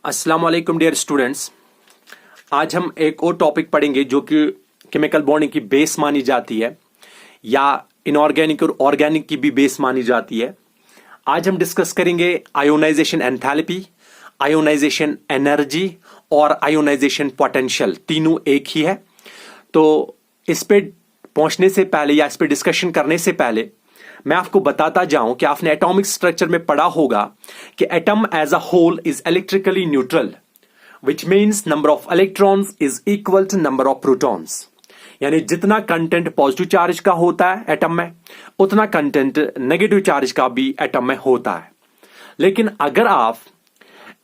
अस्सलाम वालेकुम dear students. आज हम एक और टॉपिक पढ़ेंगे जो कि केमिकल बॉन्डिंग की बेस मानी जाती है या इनऑर्गेनिक और ऑर्गेनिक की भी बेस मानी जाती है। आज हम डिस्कस करेंगे आयोनाइजेशन एंथैल्पी, आयोनाइजेशन एनर्जी और आयोनाइजेशन पोटेंशियल। तीनों एक ही है। तो इस पे पहुंचने से पहले या इस पे डिस्कशन करने से पहले मैं आपको बताता जाऊं कि आपने एटॉमिक स्ट्रक्चर में पढ़ा होगा कि atom as a whole is electrically neutral, which means number of electrons is equal to number of protons. यानी जितना कंटेंट पॉजिटिव चार्ज का होता है एटम में, उतना कंटेंट नेगेटिव चार्ज का भी एटम में होता है। लेकिन अगर आप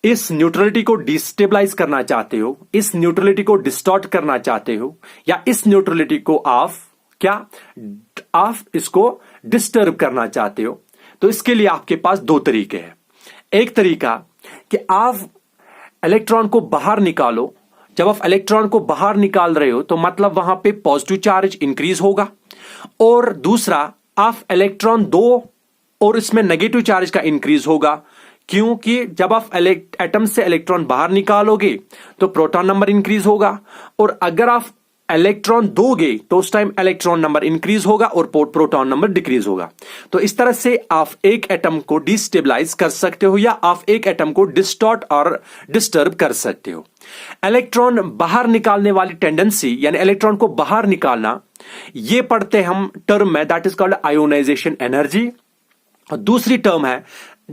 इस न्यूट्रलिटी को डिस्टेबलाइज करना चाहते हो, इस न्यूट्रलिटी को डिस्टॉर्ट करना चाहते हो, या इस न्यूट्रलिटी को आप इसको डिस्टर्ब करना चाहते हो, तो इसके लिए आपके पास दो तरीके हैं। एक तरीका कि आप इलेक्ट्रॉन को बाहर निकालो। जब आप इलेक्ट्रॉन को बाहर निकाल रहे हो तो मतलब वहां पे पॉजिटिव चार्ज इंक्रीज होगा, और दूसरा आप इलेक्ट्रॉन दो और इसमें नेगेटिव चार्ज का इंक्रीज होगा। क्योंकि जब आप एटम से इलेक्ट्रॉन बाहर निकालोगे तो प्रोटॉन नंबर इंक्रीज होगा, और अगर आप इलेक्ट्रॉन दोगे तो उस टाइम इलेक्ट्रॉन नंबर इंक्रीज होगा और प्रोटॉन नंबर डिक्रीज होगा। तो इस तरह से आप एक एटम को डिस्टेबलाइज कर सकते हो या आप एक एटम को डिस्टॉर्ट और डिस्टर्ब कर सकते हो। इलेक्ट्रॉन बाहर निकालने वाली टेंडेंसी यानी इलेक्ट्रॉन को बाहर निकालना, ये पढ़ते हम टर्म में, that is called ionisation energy. और दूसरी टर्म है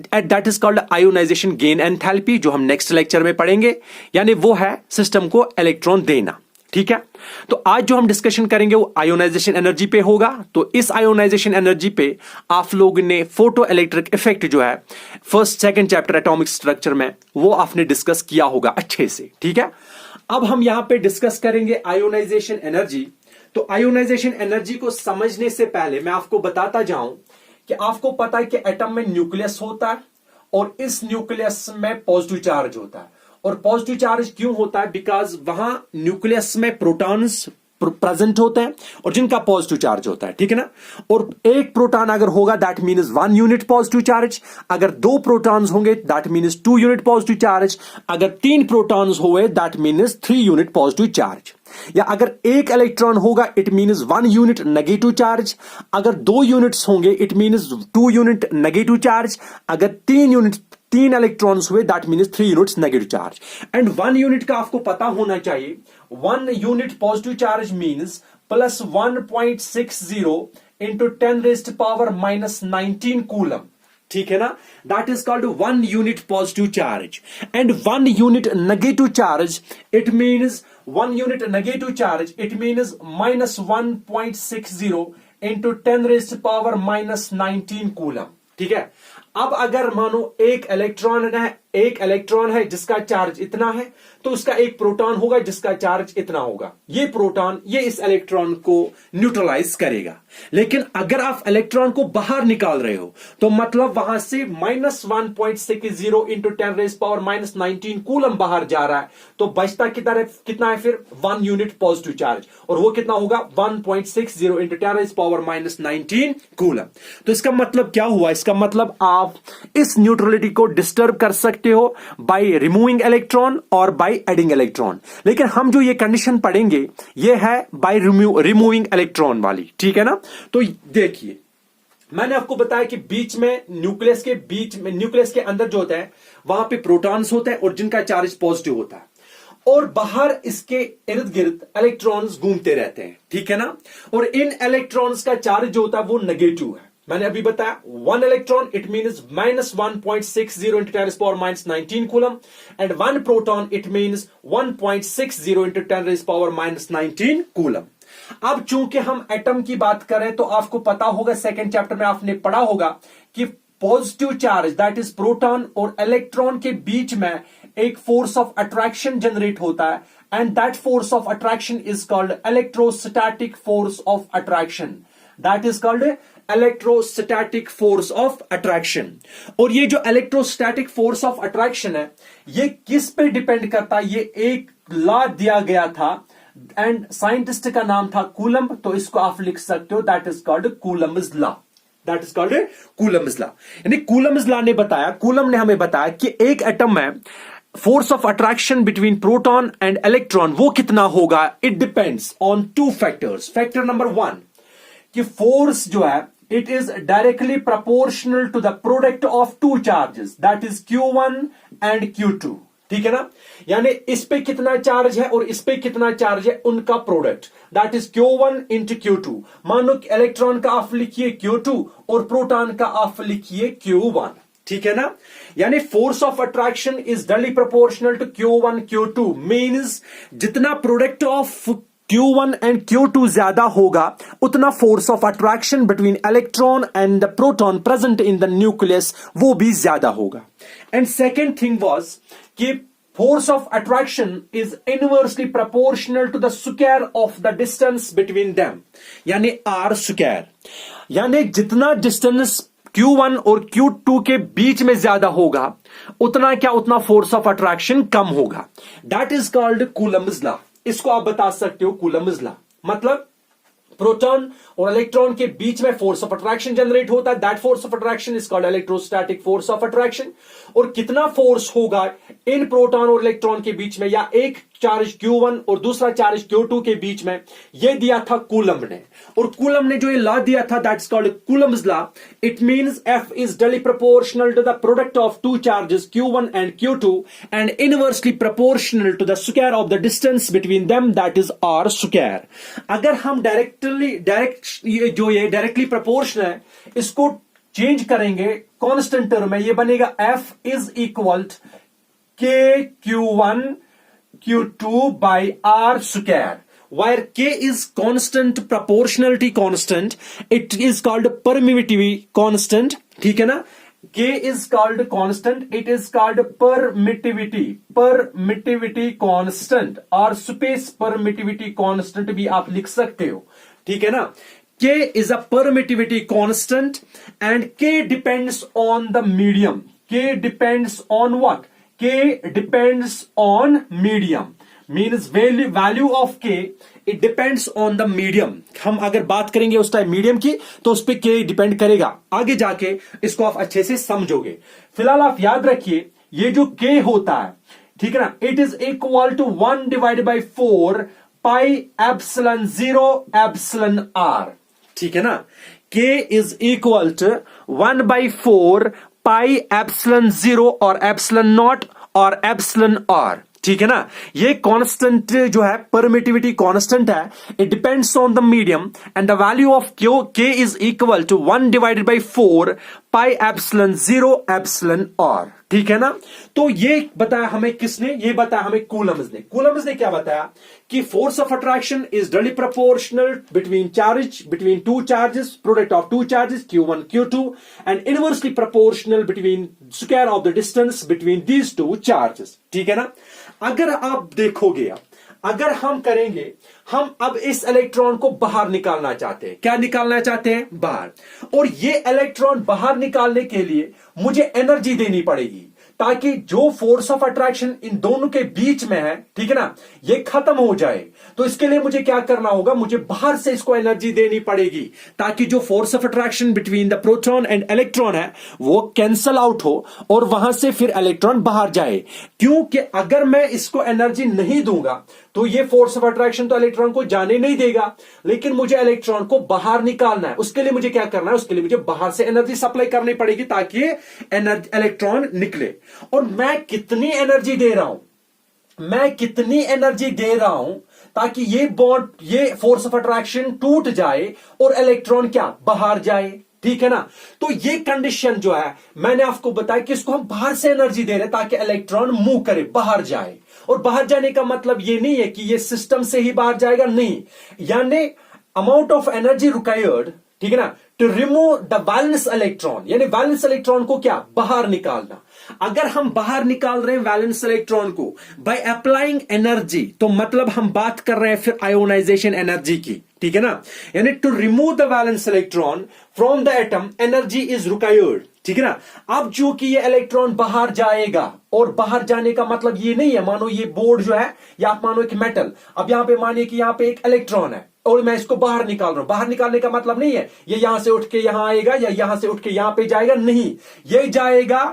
that is called ionisation gain enthalpy, जो हम नेक्स्ट लेक्चर में पढ़ेंगे। यानी वो है सिस्टम को इलेक्ट्रॉन देना। ठीक है, तो आज जो हम डिस्कशन करेंगे वो आयोनाइजेशन एनर्जी पे होगा। तो इस आयोनाइजेशन एनर्जी पे आप लोगों ने फोटो इलेक्ट्रिक इफेक्ट जो है first second chapter atomic structure में, वो आपने डिस्कस किया होगा अच्छे से। ठीक है, अब हम यहां पे डिस्कस करेंगे आयोनाइजेशन एनर्जी। तो आयोनाइजेशन एनर्जी को समझने से पहले मैं आपको बताता जाऊं कि आपको पता है कि एटम में न्यूक्लियस होता है और इस न्यूक्लियस में पॉजिटिव चार्ज होता है। और पॉजिटिव चार्ज क्यों होता है? बिकॉज वहां न्यूक्लियस में प्रोटॉन्स प्रेजेंट होते हैं और जिनका पॉजिटिव चार्ज होता है। ठीक है ना। और एक प्रोटॉन अगर होगा that means 1 unit positive charge, अगर 2 प्रोटॉन्स होंगे that means 2 unit positive charge, अगर 3 प्रोटॉन्स हुए that means 3 unit positive charge, या अगर एक इलेक्ट्रॉन होगा it means 1 unit negative charge, अगर 2 यूनिट्स होंगे it means 2 unit negative charge, अगर 3 इलेक्ट्रॉन्स हुए that means 3 units negative charge. And 1 unit का आपको पता होना चाहिए, 1 unit positive charge means plus 1.60 into 10⁻⁻19 coulomb. ठीक है ना, that is called 1 unit positive charge. And 1 unit negative charge it means minus 1.60 into 10⁻⁻19 coulomb. ठीक है, अब अगर मानो एक इलेक्ट्रॉन है जिसका चार्ज इतना है, तो उसका एक प्रोटॉन होगा जिसका चार्ज इतना होगा। ये प्रोटॉन ये इस इलेक्ट्रॉन को न्यूट्रलाइज करेगा। लेकिन अगर आप इलेक्ट्रॉन को बाहर निकाल रहे हो तो मतलब वहां से माइनस 1.60 इंटू 10⁻⁻19 कूलम बाहर जा रहा है, तो बचता कितना है फिर 1 यूनिट पॉजिटिव चार्ज, और वो कितना होगा 1.60 इंटू 10⁻⁻19 कूलम। तो इसका मतलब क्या हुआ? इसका मतलब आप इस न्यूट्रलिटी को डिस्टर्ब कर सकते हो बाय रिमूविंग इलेक्ट्रॉन और बाय एडिंग इलेक्ट्रॉन। लेकिन हम जो ये कंडीशन पढ़ेंगे ये है बाय रिमूविंग इलेक्ट्रॉन वाली। ठीक है ना। तो देखिए, मैंने आपको बताया कि बीच में न्यूक्लियस के अंदर जो होता है वहां पे प्रोटॉन्स होते हैं और जिनका चार्ज पॉजिटिव होता है, और बाहर इसके इर्द गिर्द इलेक्ट्रॉन्स घूमते रहते हैं। ठीक है ना। और इन इलेक्ट्रॉन्स का चार्ज जो होता है वो नेगेटिव है। मैंने अभी बताया 1 electron it means minus 1.60 into 10⁻⁻19 coulomb, and 1 proton it means 1.60 into 10⁻⁻19 coulomb. अब चूंकि हम एटम की बात करें तो आपको पता होगा, सेकेंड चैप्टर में आपने पढ़ा होगा कि positive charge that is proton और इलेक्ट्रॉन के बीच में एक फोर्स ऑफ अट्रैक्शन जनरेट होता है, and that force of attraction is called electrostatic force of attraction. That is called electrostatic force of attraction. और ये जो इलेक्ट्रोस्टैटिक फोर्स ऑफ अट्रैक्शन है ये किस पे डिपेंड करता है? ये एक लॉ दिया गया था एंड साइंटिस्ट का नाम था कूलम्ब, तो इसको आप लिख सकते हो that is called Coulomb's law. That is called Coulomb's law. यानी कूलम्ब्स लॉ ने बताया, कूलम ने हमें बताया कि एक एटम में force of attraction between proton and electron वो कितना होगा, it depends on two factors. Factor number 1 कि फोर्स जो है it is directly proportional to the product of two charges, that is Q1 and Q2। ठीक है ना, यानी इस पे कितना चार्ज है और इस पे कितना चार्ज है, उनका product, that is Q1 into Q2। मानो कि इलेक्ट्रॉन का आप लिखिए Q2 और प्रोटॉन का आप लिखिए Q1। ठीक है ना, यानी force of attraction is directly proportional to Q1 Q2, means जितना product of Q1 and Q2 ज्यादा होगा उतना force of attraction between electron and the proton present in the nucleus वो भी ज्यादा होगा। एंड सेकेंड थिंग वाज कि force of attraction is inversely proportional to the square of the distance between them, यानी r square, यानी जितना distance Q1 और Q2 के बीच में ज्यादा होगा उतना क्या, उतना फोर्स ऑफ अट्रैक्शन कम होगा। That is called Coulomb's law. इसको आप बता सकते हो कूलम्ब्स लॉ, मतलब प्रोटॉन और इलेक्ट्रॉन के बीच में फोर्स ऑफ अट्रैक्शन जनरेट होता है, that force of attraction is called electrostatic force of attraction. और कितना फोर्स होगा इन प्रोटॉन और इलेक्ट्रॉन के बीच में, या एक चार्ज Q1 और दूसरा चार्ज Q2 के बीच में, यह दिया था कूलम्ब ने। और कूलम्ब ने जो ये लॉ दिया था that's called Coulomb's law. It means F is directly proportional to the product of two charges Q1 and Q2 and inversely proportional to the square of the distance between them, that is R square। अगर हम directly proportional है, इसको change करेंगे constant term में, ये बनेगा F is equal K Q1 Q2 by R square, where K is constant, proportionality constant, it is called permittivity constant। ठीक है ना, K is called constant, it is called permittivity constant, और space permittivity constant भी आप लिख सकते हो। ठीक है ना, K is a permittivity constant and K depends on the medium। K depends on what? K depends on medium, means value of K it depends on the medium। हम अगर बात करेंगे उस टाइम मीडियम की तो उस पर K डिपेंड करेगा, आगे जाके इसको आप अच्छे से समझोगे। फिलहाल आप याद रखिए ये जो K होता है, ठीक है ना, it is equal to 1 divided by 4 pi epsilon 0 epsilon r। ठीक है ना, K is equal to 1 by 4 pi epsilon 0 और एप्सिलॉन नॉट और एप्सिलॉन r। ठीक है ना, ये कांस्टेंट जो है परमिटिविटी कांस्टेंट है, it depends on the medium and the value of K is equal to 1 divided by 4 pi epsilon 0 epsilon r। ठीक है ना, तो ये बताया हमें किसने, ये बताया हमें कूलम्ब्स ने। कूलम्ब्स ने क्या बताया कि force of attraction is directly proportional between two charges, product of two charges Q1 Q2 and inversely proportional between square of the distance between these two charges. ठीक है ना, अगर आप देखोगे, अगर हम करेंगे, हम अब इस इलेक्ट्रॉन को बाहर निकालना चाहते हैं। क्या निकालना चाहते हैं? बाहर। और ये इलेक्ट्रॉन बाहर निकालने के लिए मुझे एनर्जी देनी पड़ेगी, ताकि जो फोर्स ऑफ अट्रैक्शन इन दोनों के बीच में है, ठीक है ना, ये खत्म हो जाए। तो इसके लिए मुझे क्या करना होगा, मुझे बाहर से इसको एनर्जी देनी पड़ेगी, ताकि जो force of attraction between the proton and electron है वो कैंसल आउट हो और वहां से फिर इलेक्ट्रॉन बाहर जाए। क्योंकि अगर मैं इसको एनर्जी नहीं दूंगा तो ये फोर्स ऑफ अट्रैक्शन तो इलेक्ट्रॉन को जाने नहीं देगा, लेकिन मुझे इलेक्ट्रॉन को बाहर निकालना है। उसके लिए मुझे क्या करना है, उसके लिए मुझे बाहर से एनर्जी सप्लाई करनी पड़ेगी ताकि इलेक्ट्रॉन निकले। और मैं कितनी एनर्जी दे रहा हूं, मैं कितनी एनर्जी दे रहा हूं ताकि ये बॉन्ड, ये फोर्स ऑफ अट्रैक्शन टूट जाए और इलेक्ट्रॉन क्या, बाहर जाए। ठीक है ना, तो ये कंडीशन जो है मैंने आपको बताया कि इसको हम बाहर से एनर्जी दे रहे हैं ताकि इलेक्ट्रॉन मूव करे, बाहर जाए। और बाहर जाने का मतलब ये नहीं है कि ये सिस्टम से ही बाहर जाएगा, नहीं, यानी अमाउंट ऑफ एनर्जी रिक्वायर्ड, ठीक है ना, to remove the valence electron, यानी वैलेंस इलेक्ट्रॉन को क्या, बाहर निकालना। अगर हम बाहर निकाल रहे हैं वैलेंस इलेक्ट्रॉन को बाय अप्लाइंग एनर्जी, तो मतलब हम बात कर रहे हैं फिर आयोनाइजेशन एनर्जी की। ठीक है ना, यानी to remove the valence electron from the atom energy is required. ठीक है ना, अब जो कि ये इलेक्ट्रॉन बाहर जाएगा, और बाहर जाने का मतलब ये नहीं है, मानो ये बोर्ड जो है, या आप मानो एक मेटल, अब यहां पे मानिए कि यहां पे एक इलेक्ट्रॉन है और मैं इसको बाहर निकाल रहा हूं। बाहर निकालने का मतलब नहीं है ये यहां से उठ के यहां आएगा या यहां से उठ के यहां पे जाएगा, नहीं, ये जाएगा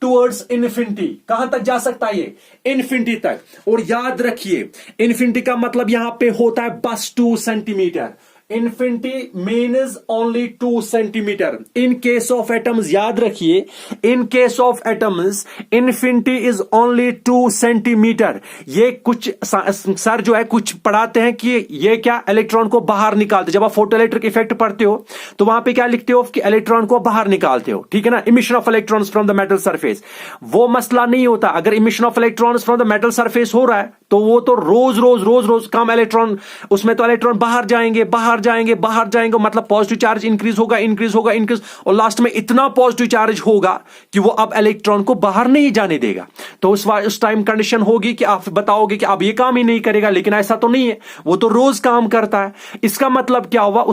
टुवर्ड्स इन्फिनिटी। कहां तक जा सकता है ये? इन्फिनिटी तक। और याद रखिए इन्फिनिटी का मतलब यहां पे होता है बस 2 centimetre. Infinity means only 2 centimetre. In case of atoms याद रखिए, in case of atoms infinity is only 2 centimetre. ये कुछ सर जो है कुछ पढ़ाते हैं कि ये क्या इलेक्ट्रॉन को बाहर निकालते। जब आप फोटो इलेक्ट्रिक इफेक्ट पढ़ते हो तो वहां पे क्या लिखते हो कि इलेक्ट्रॉन को बाहर निकालते हो, ठीक है ना, emission of electrons from the metal surface. वो मसला नहीं होता। अगर emission of electrons from the metal surface हो रहा है तो वो तो रोज रोज रोज रोज कम इलेक्ट्रॉन, उसमें तो इलेक्ट्रॉन बाहर जाएंगे बाहर जाएंगे बाहर जाएंगे, मतलब पॉजिटिव चार्ज इंक्रीज होगा इंक्रीज होगा इंक्रीज, और लास्ट में इतना पॉजिटिव चार्ज होगा कि वो अब इलेक्ट्रॉन को बाहर नहीं जाने देगा। तो उस टाइम कंडीशन होगी कि आप बताओगे कि अब ये काम ही नहीं करेगा, लेकिन ऐसा तो नहीं है, वो तो रोज काम करता है। इसका मतलब क्या हुआ?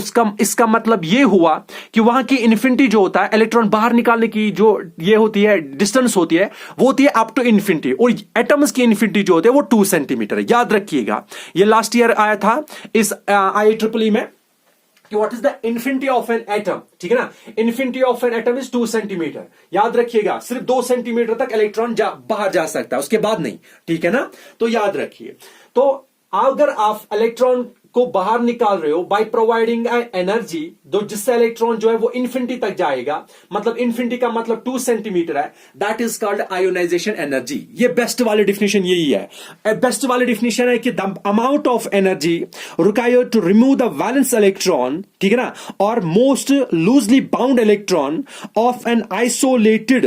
इसका मतलब ये हुआ कि वहां की इन्फिनिटी जो होता है, इलेक्ट्रॉन बाहर निकालने की जो ये होती है डिस्टेंस होती है, वो होती है अप टू इन्फिनिटी। और एटम्स की इन्फिनिटी जो होती है वो 2 सेंटीमीटर। याद रखिएगा, ये लास्ट ईयर आया था इस IEEE में कि what is the infinity of N atom, ठीक है ना। Infinity of an atom is 2 centimetre. याद रखिएगा, सिर्फ 2 सेंटीमीटर तक इलेक्ट्रॉन बाहर जा सकता है, उसके बाद नहीं, ठीक है ना। तो याद रखिए, तो अगर आप इलेक्ट्रॉन को बाहर निकाल रहे हो बाय प्रोवाइडिंग एनर्जी, तो जिससे इलेक्ट्रॉन जो है वो इन्फिनिटी तक जाएगा, मतलब इन्फिनिटी का मतलब 2 सेंटीमीटर है, that is called ionisation energy. ये बेस्ट वाली डिफिनेशन यही है। बेस्ट वाली डिफिनेशन है कि the amount of energy required to remove the valence electron, ठीक है ना, और most loosely bound electron of an isolated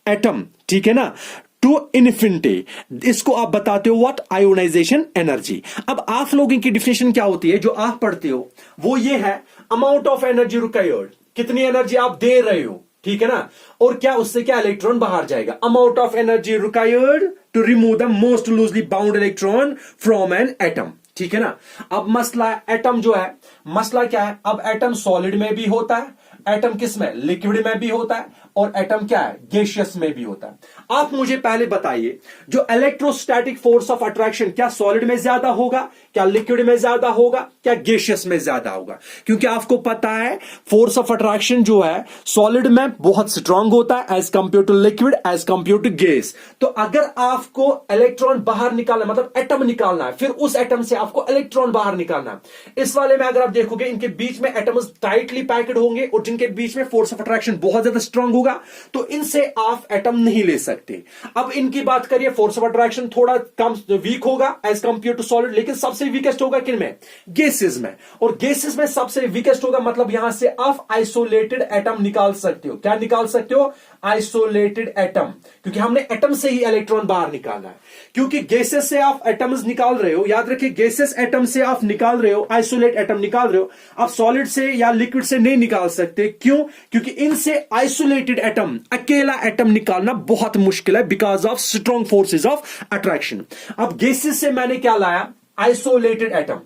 atom, ठीक है ना, टू इन्फिनिटी। इसको आप बताते हो व्हाट? Ionisation energy. अब आप लोगों की डिफिनेशन क्या होती है जो आप पढ़ते हो? वो ये है अमाउंट ऑफ एनर्जी रिक्वायर्ड, कितनी एनर्जी आप दे रहे हो, ठीक है ना, और क्या उससे क्या इलेक्ट्रॉन बाहर जाएगा। Amount of energy required to remove the most loosely bound electron from an atom, ठीक है ना। अब मसला एटम जो है, मसला क्या है? अब एटम सॉलिड में भी होता है, एटम किस में? लिक्विड में भी होता है, और एटम क्या है? गैसियस में भी होता है। आप मुझे पहले बताइए, जो इलेक्ट्रोस्टैटिक फोर्स ऑफ अट्रैक्शन क्या सॉलिड में ज्यादा होगा, क्या लिक्विड में ज्यादा होगा, क्या गैसियस में ज्यादा होगा? क्योंकि आपको पता है फोर्स ऑफ अट्रैक्शन जो है सॉलिड में बहुत स्ट्रांग होता है as compared to liquid, as compared to gas. तो अगर आपको इलेक्ट्रॉन बाहर निकालना, मतलब एटम निकालना है, फिर उस एटम से आपको इलेक्ट्रॉन बाहर निकालना है। इस वाले में अगर आप देखोगे, इनके बीच में एटम्स टाइटली पैक्ड होंगे, और जिनके बीच में फोर्स ऑफ अट्रैक्शन बहुत ज्यादा स्ट्रांग होगा, तो इनसे आप एटम नहीं ले सकते। अब इनकी बात करिए, फोर्स ऑफ अट्रैक्शन थोड़ा कम वीक होगा एज कंपेयर टू सॉलिड, लेकिन सबसे वीकेस्ट होगा किन में? गैसेस में। और गैसेस में सबसे वीकेस्ट होगा, मतलब यहां से आप आइसोलेटेड एटम निकाल सकते हो। क्या निकाल सकते हो? आइसोलेटेड एटम, क्योंकि हमने एटम से ही इलेक्ट्रॉन बाहर निकालना है। क्योंकि गैसेस से आप एटम्स निकाल रहे हो, याद रखिए, गैसेस एटम से आप निकाल रहे हो, आइसोलेट एटम निकाल रहे हो, आप सॉलिड से या लिक्विड से नहीं निकाल सकते। क्यों? क्योंकि इनसे आइसोलेटेड एटम, अकेला एटम निकालना बहुत मुश्किल है, because of strong forces of attraction. अब गैसेस से मैंने क्या लाया? आइसोलेटेड एटम,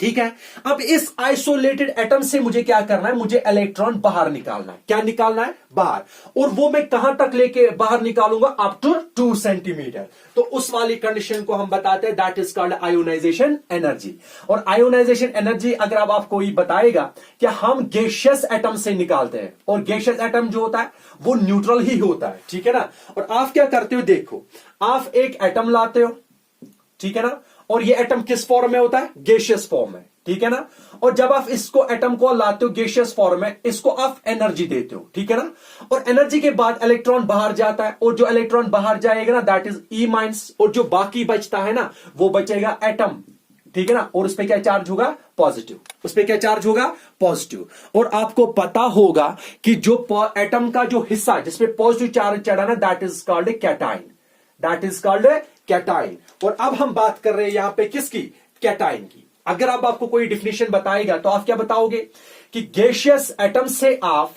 ठीक है। अब इस आइसोलेटेड एटम से मुझे क्या करना है? मुझे इलेक्ट्रॉन बाहर निकालना है। क्या निकालना है? बाहर। और वो मैं कहां तक लेके बाहर निकालूंगा? Up to 2 centimetre. तो उस वाली कंडीशन को हम बताते हैं that is called ionisation energy. और आयोनाइजेशन एनर्जी अगर अब आपको कोई बताएगा कि हम गैसियस एटम से निकालते हैं, और गैसियस एटम जो होता है वो न्यूट्रल ही होता है, ठीक है ना। और आप क्या करते हो? देखो, आप एक एटम लाते हो, ठीक है ना, और ये एटम किस फॉर्म में होता है? गैसियस फॉर्म में, ठीक है ना। और जब आप इसको एटम को लाते हो गैसियस फॉर्म में, इसको आप एनर्जी देते हो, ठीक है ना। और एनर्जी के बाद इलेक्ट्रॉन बाहर जाता है, और जो इलेक्ट्रॉन बाहर जाएगा ना, दैट इज ई माइनस, और जो बाकी बचता है ना, वो बचेगा एटम, ठीक है ना। और उस पर क्या चार्ज होगा? पॉजिटिव। उस पर क्या चार्ज होगा? पॉजिटिव। और आपको पता होगा कि जो एटम का जो हिस्सा जिसपे पॉजिटिव चार्ज चढ़ा ना, that is called cation, that is called cation. और अब हम बात कर रहे हैं यहां पे किसकी? कैटाइन की। अगर अब आपको कोई डिफिनेशन बताएगा तो आप क्या बताओगे कि गैसियस एटम से आप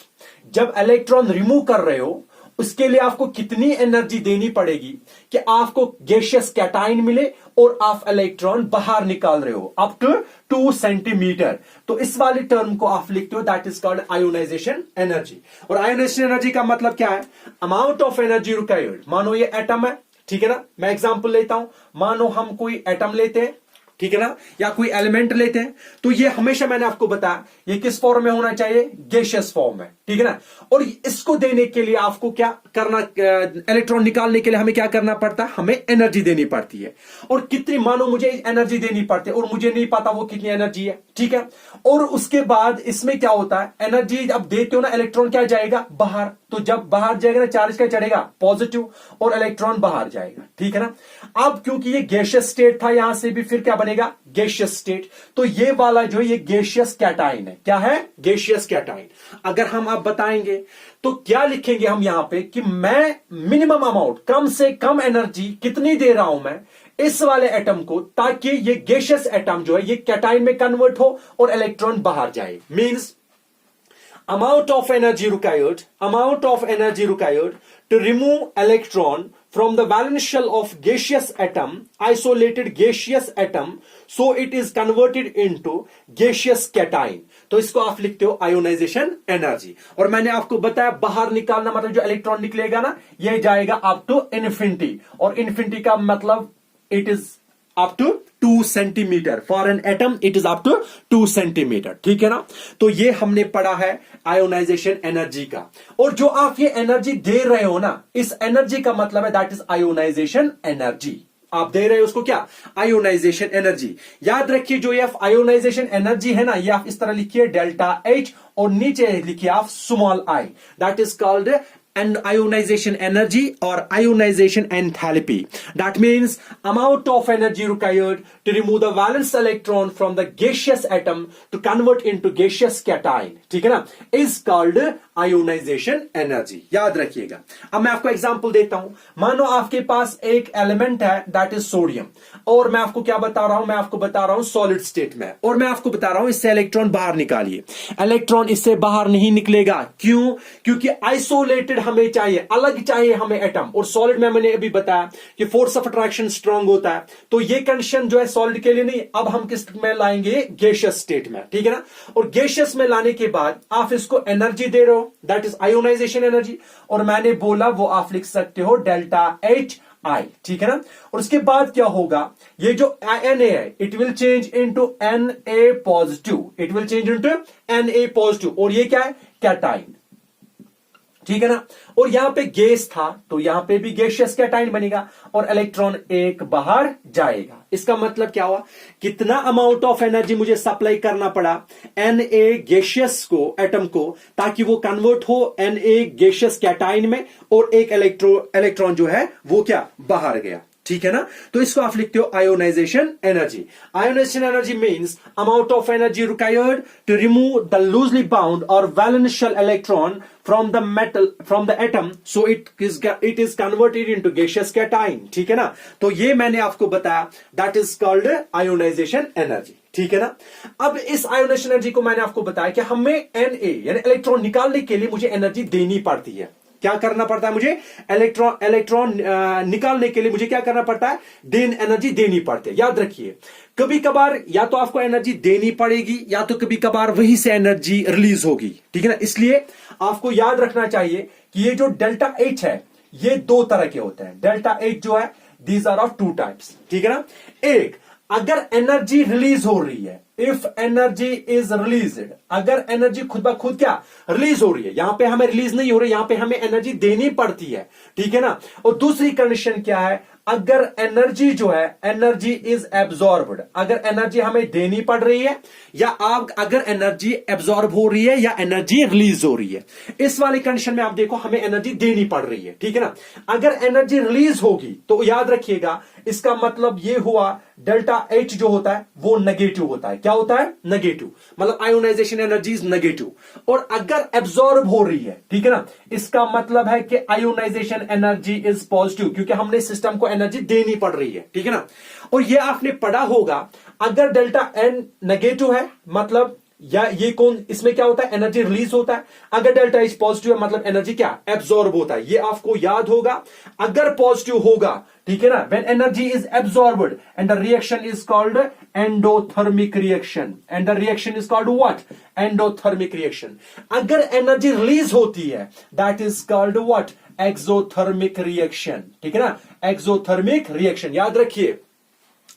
जब इलेक्ट्रॉन रिमूव कर रहे हो, उसके लिए आपको कितनी एनर्जी देनी पड़ेगी कि आपको गैसियस कैटाइन मिले और आप इलेक्ट्रॉन बाहर निकाल रहे हो अप टू 2 सेंटीमीटर। तो इस वाली टर्म को आप लिखते हो that is called ionisation energy. और आयोनाइजेशन एनर्जी का मतलब क्या है? Amount of energy required. मानो ये एटम है, ठीक है ना। मैं एग्जांपल लेता हूं, मानो हम कोई एटम लेते हैं, ठीक है ना, या कोई एलिमेंट लेते हैं, तो ये हमेशा मैंने आपको बताया ये किस फॉर्म में होना चाहिए, गैसियस फॉर्म में, ठीक है ना। और इसको देने के लिए आपको क्या करना, इलेक्ट्रॉन निकालने के लिए हमें क्या करना पड़ता है, हमें एनर्जी देनी पड़ती है। और कितनी मानो मुझे एनर्जी देनी पड़ती है, और मुझे नहीं पता वो कितनी एनर्जी है, ठीक है। और उसके बाद इसमें क्या होता है, एनर्जी अब देते हो ना, इलेक्ट्रॉन क्या जाएगा बाहर, तो जब बाहर जाएगा ना चार्ज क्या चढ़ेगा, पॉजिटिव, और इलेक्ट्रॉन बाहर जाएगा, ठीक है ना। अब क्योंकि ये गैसियस स्टेट था, यहां से भी फिर क्या बनेगा, गैसियस स्टेट। तो ये वाला जो ये गैसियस कैटाइन है, क्या है, गैसियस कैटाइन। अगर हम अब बताएंगे तो क्या लिखेंगे हम यहां पे कि मैं मिनिमम अमाउंट, कम से कम एनर्जी कितनी दे रहा हूं मैं इस वाले एटम को, ताकि ये गैसियस एटम जो है ये कैटाइन में कन्वर्ट हो और इलेक्ट्रॉन बाहर जाए। Means amount of energy required to remove electron from the valence shell of gaseous atom, isolated gaseous atom, so it is converted into gaseous cation। तो इसको आप लिखते हो आयोनाइजेशन एनर्जी। और मैंने आपको बताया बाहर निकालना मतलब जो इलेक्ट्रॉन निकलेगा ना, ये जाएगा अप टू इन्फिनिटी, और इन्फिनिटी का मतलब it is up to 2 centimetre. For an atom it is up to 2 centimetre, ठीक है ना। तो ये हमने पढ़ा है आयोनाइजेशन एनर्जी का। और जो आप ये एनर्जी दे रहे हो ना, इस एनर्जी का मतलब है दैट इज आयोनाइजेशन एनर्जी। आप दे रहे हो उसको क्या, आयोनाइजेशन एनर्जी। याद रखिए जो ये आयोनाइजेशन एनर्जी है ना, ये आप इस तरह लिखिए डेल्टा एच, और नीचे लिखिए आप small I, that is called and ionization energy or ionization enthalpy. That means amount of energy required to remove the valence electron from the gaseous atom to convert into gaseous cation, ठीक है ना, is called ionization energy। याद रखिएगा। अब मैं आपको example देता हूं। मानो आपके पास एक एलिमेंट है दैट इज सोडियम, और मैं आपको क्या बता रहा हूं, मैं आपको बता रहा हूं सॉलिड स्टेट में, और मैं आपको बता रहा हूं इससे इलेक्ट्रॉन बाहर निकालिए। इलेक्ट्रॉन इससे बाहर नहीं निकलेगा, क्यों, क्योंकि आइसोलेटेड हमें चाहिए, अलग चाहिए हमें एटम। और सॉलिड में मैंने अभी बताया कि फोर्स ऑफ अट्रैक्शन स्ट्रांग होता है, तो ये कंडीशन जो है सॉलिड के लिए नहीं। अब हम किस में लाएंगे, गैसियस स्टेट में, ठीक है ना। और गैसियस में लाने के बाद आप इसको एनर्जी दे रहे हो, दैट इज आयोनाइजेशन एनर्जी, और मैंने बोला वो आप लिख सकते हो डेल्टा एच आई, ठीक है ना। और उसके बाद क्या होगा, ये जो Na है it will change into Na positive, it will change into Na positive, और ये क्या है, कैटाइन, ठीक है ना। और यहां पे गैस था तो यहां पे भी गैसियस कैटाइन बनेगा, और इलेक्ट्रॉन एक बाहर जाएगा। इसका मतलब क्या हुआ, कितना अमाउंट ऑफ एनर्जी मुझे सप्लाई करना पड़ा Na गैसियस को, एटम को, ताकि वो कन्वर्ट हो Na गैसियस कैटाइन में, और एक इलेक्ट्रॉन जो है वो क्या, बाहर गया, ठीक है ना। तो इसको आप लिखते हो ionization energy. Ionization energy means amount of energy required to remove the loosely bound और valence shell electron from the atom, so it is converted into gaseous cation, ठीक है ना। तो ये मैंने आपको बताया, that is called ionisation energy, ठीक है ना। अब इस आयोनाइजेशन एनर्जी को मैंने आपको बताया कि हमें Na यानी इलेक्ट्रॉन निकालने के लिए मुझे एनर्जी देनी पड़ती है। क्या करना पड़ता है मुझे, इलेक्ट्रॉन निकालने के लिए मुझे क्या करना पड़ता है, एनर्जी देनी पड़ती है। याद रखिए कभी कभार या तो आपको एनर्जी देनी पड़ेगी, या तो कभी कभार वहीं से एनर्जी रिलीज होगी, ठीक है ना। इसलिए आपको याद रखना चाहिए कि ये जो डेल्टा एच है ये 2 तरह के होते हैं। डेल्टा एच जो है दीज आर ऑफ 2 टाइप्स, ठीक है ना। एक, अगर एनर्जी रिलीज हो रही है, इफ एनर्जी इज रिलीज्ड, अगर एनर्जी खुद ब खुद क्या रिलीज हो रही है, यहां पे हमें रिलीज नहीं हो रही, यहां पे हमें एनर्जी देनी पड़ती है, ठीक है ना। और दूसरी कंडीशन क्या है, अगर एनर्जी जो है एनर्जी इज एब्जॉर्ब्ड, अगर एनर्जी हमें देनी पड़ रही है, या अगर एनर्जी एब्जॉर्ब हो रही है या एनर्जी रिलीज हो रही है। इस वाली कंडीशन में आप देखो हमें एनर्जी देनी पड़ रही है, ठीक है ना। अगर एनर्जी रिलीज होगी तो याद रखिएगा इसका मतलब ये हुआ डेल्टा एच जो होता है वो नेगेटिव होता है। क्या होता है, नेगेटिव, मतलब आयोनाइजेशन एनर्जी इज नेगेटिव। और अगर एब्जॉर्ब हो रही है, ठीक है ना, इसका मतलब है कि आयोनाइजेशन एनर्जी इज पॉजिटिव, क्योंकि हमने सिस्टम को एनर्जी देनी पड़ रही है, ठीक है ना। और ये आपने पढ़ा होगा, अगर डेल्टा एन नेगेटिव है मतलब या ये कौन, इसमें क्या होता है, एनर्जी रिलीज होता है। अगर डेल्टा एच पॉजिटिव है मतलब एनर्जी क्या, एब्जॉर्ब होता है। ये आपको याद होगा। अगर पॉजिटिव होगा, ठीक है ना, when energy is absorbed and the reaction is called endothermic reaction, and the reaction is called what, endothermic reaction. अगर एनर्जी रिलीज होती है that is called what, exothermic reaction, ठीक है ना, एक्सोथर्मिक रिएक्शन। याद रखिए